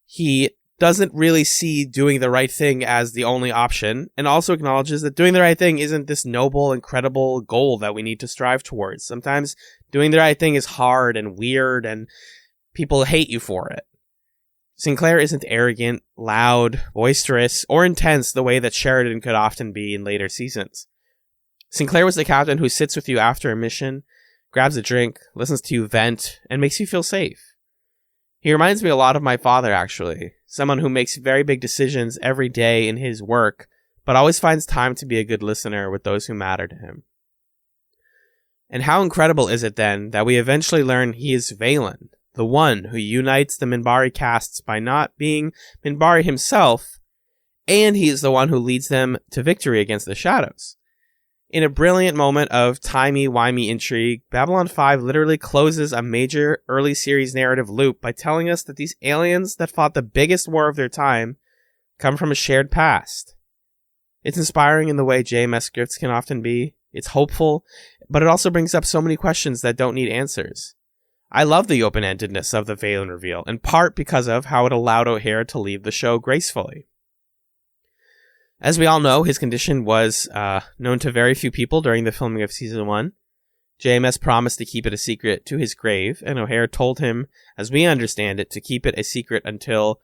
He doesn't really see doing the right thing as the only option, and also acknowledges that doing the right thing isn't this noble, incredible goal that we need to strive towards. Sometimes doing the right thing is hard and weird, and people hate you for it. Sinclair isn't arrogant, loud, boisterous, or intense the way that Sheridan could often be in later seasons. Sinclair was the captain who sits with you after a mission, grabs a drink, listens to you vent, and makes you feel safe. He reminds me a lot of my father, actually. Someone who makes very big decisions every day in his work, but always finds time to be a good listener with those who matter to him. And how incredible is it then that we eventually learn he is Valen, the one who unites the Mbryo castes by not being Mbryo himself, and he is the one who leads them to victory against the Shadows. In a brilliant moment of timey-wimey intrigue, Babylon 5 literally closes a major early series narrative loop by telling us that these aliens that fought the biggest war of their time come from a shared past. It's inspiring in the way JMS scripts can often be. It's hopeful, but it also brings up so many questions that don't need answers. I love the open-endedness of the Valen reveal, in part because of how it allowed O'Hare to leave the show gracefully. As we all know, his condition was known to very few people during the filming of Season 1. JMS promised to keep it a secret to his grave, and O'Hare told him, as we understand it, to keep it a secret until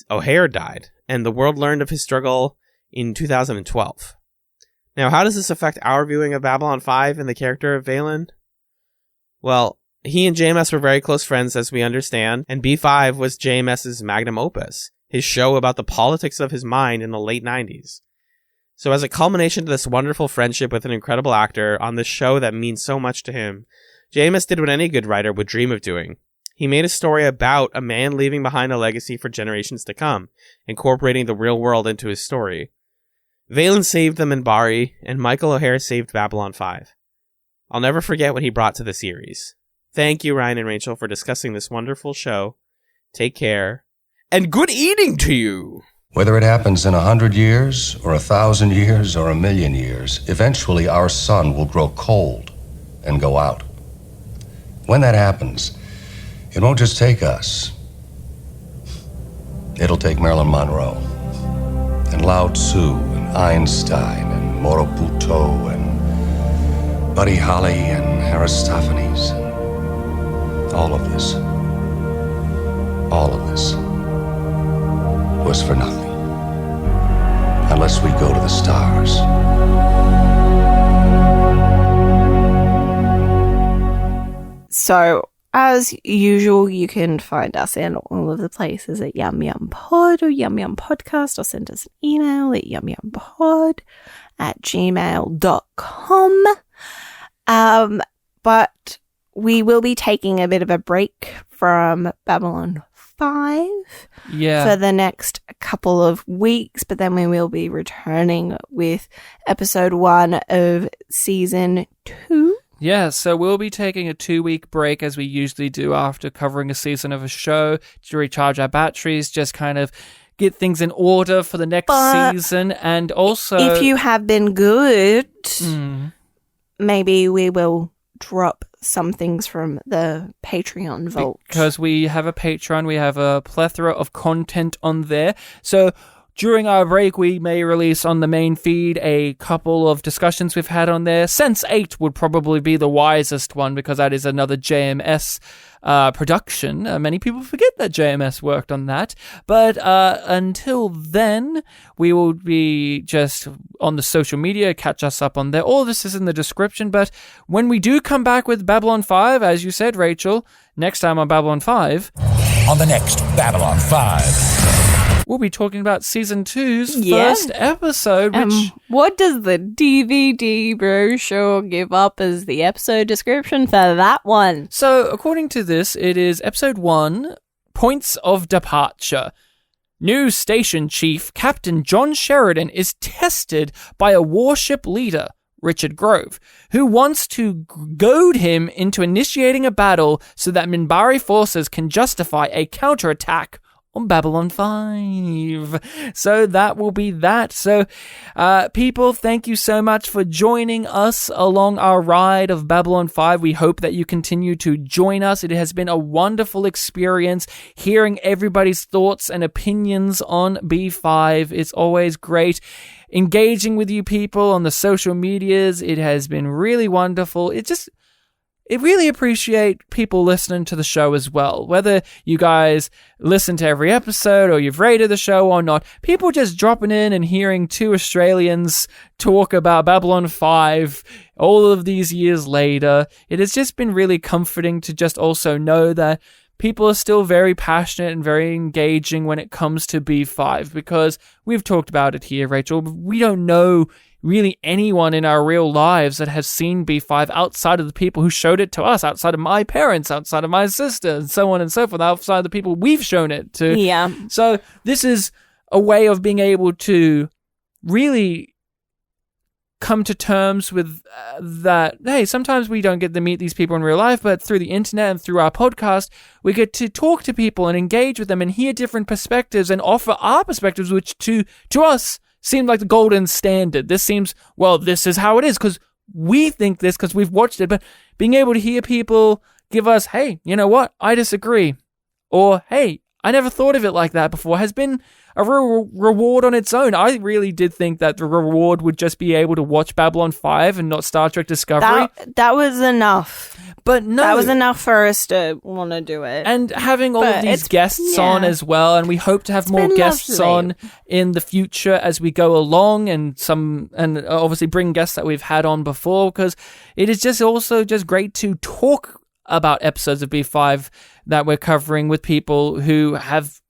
O'Hare died, and the world learned of his struggle in 2012. Now, how does this affect our viewing of Babylon 5 and the character of Valen? Well, he and JMS were very close friends, as we understand, and B5 was JMS's magnum opus, his show about the politics of his mind in the late 90s. So as a culmination to this wonderful friendship with an incredible actor on this show that means so much to him, JMS did what any good writer would dream of doing. He made a story about a man leaving behind a legacy for generations to come, incorporating the real world into his story. Valen saved the Mbryo, and Michael O'Hare saved Babylon 5. I'll never forget what he brought to the series. Thank you, Ryan and Rachel, for discussing this wonderful show. Take care. And good eating to you! Whether it happens in 100 years, or 1,000 years, or 1,000,000 years, eventually our sun will grow cold and go out. When that happens, it won't just take us. It'll take Marilyn Monroe, and Lao Tzu, and Einstein, and Morobuto, and Buddy Holly, and Aristophanes. All of this was for nothing. Unless we go to the stars. So, as usual, you can find us in all of the places at YumYumPod or YumYumPodcast, or send us an email at yumyumpod@gmail.com. But we will be taking a bit of a break from Babylon 5 for the next couple of weeks, but then we will be returning with episode 1 of season 2. Yeah, so we'll be taking a 2-week break, as we usually do after covering a season of a show, to recharge our batteries, just kind of get things in order for the next season. And also, if you have been good, maybe we will drop some things from the Patreon vault. Because we have a Patreon, we have a plethora of content on there. So during our break, we may release on the main feed a couple of discussions we've had on there. Sense 8 would probably be the wisest one, because that is another JMS production. Many people forget that JMS worked on that. But until then, we will be just on the social media. Catch us up on there. All this is in the description. But when we do come back with Babylon 5, as you said, Rachel, next time on Babylon 5... On the next Babylon 5... we'll be talking about season 2's first episode, which... what does the DVD brochure give up as the episode description for that one? So, according to this, it is episode 1, Points of Departure. New station chief, Captain John Sheridan, is tested by a warship leader, Richard Grove, who wants to goad him into initiating a battle so that Mbryo forces can justify a counterattack on Babylon 5. So that will be that. So, people, thank you so much for joining us along our ride of Babylon 5. We hope that you continue to join us. It has been a wonderful experience hearing everybody's thoughts and opinions on B5. It's always great engaging with you people on the social medias. It has been really wonderful. I really appreciate people listening to the show as well. Whether you guys listen to every episode or you've rated the show or not, people just dropping in and hearing two Australians talk about Babylon 5 all of these years later. It has just been really comforting to just also know that people are still very passionate and very engaging when it comes to B5, because we've talked about it here, Rachel. We don't know really anyone in our real lives that has seen B5 outside of the people who showed it to us, outside of my parents, outside of my sister, and so on and so forth, outside of the people we've shown it to. Yeah. So this is a way of being able to really come to terms with that, hey, sometimes we don't get to meet these people in real life, but through the internet and through our podcast, we get to talk to people and engage with them and hear different perspectives and offer our perspectives, which to us seemed like the golden standard. This seems, well, this is how it is because we think this because we've watched it. But being able to hear people give us, hey, you know what? I disagree. Or, hey, I never thought of it like that before, has been a real reward on its own. I really did think that the reward would just be able to watch Babylon 5 and not Star Trek Discovery. That was enough. But no. That was enough for us to want to do it. And having all of these guests on as well, and we hope to have more guests on in the future as we go along, and obviously bring guests that we've had on before, because it is just also just great to talk about episodes of B5 that we're covering with people who have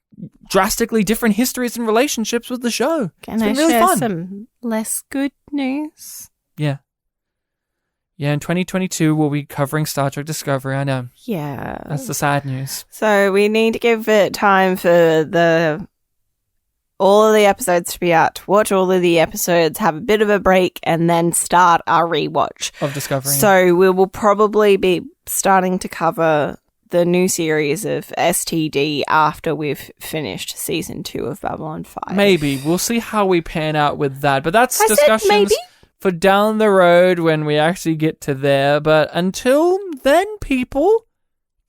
drastically different histories and relationships with the show. Can I really share fun. some less good news? Yeah. Yeah, in 2022, we'll be covering Star Trek Discovery, I know. Yeah. That's the sad news. So we need to give it time for all of the episodes to be out, watch all of the episodes, have a bit of a break, and then start our rewatch of Discovery. So we will probably be starting to cover the new series of STD after we've finished season 2 of Babylon 5. Maybe. We'll see how we pan out with that. But that's I said discussions maybe. for down the road when we actually get to there. But until then, people,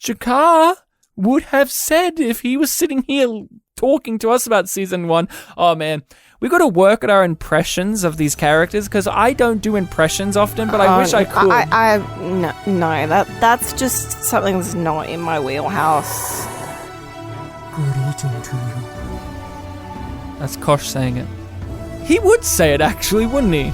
Jakar would have said if he was sitting here talking to us about season 1, oh man, we got to work at our impressions of these characters because I don't do impressions often, but I wish I could. No, that's just something that's not in my wheelhouse. Good eating to you. That's Kosh saying it. He would say it actually, wouldn't he?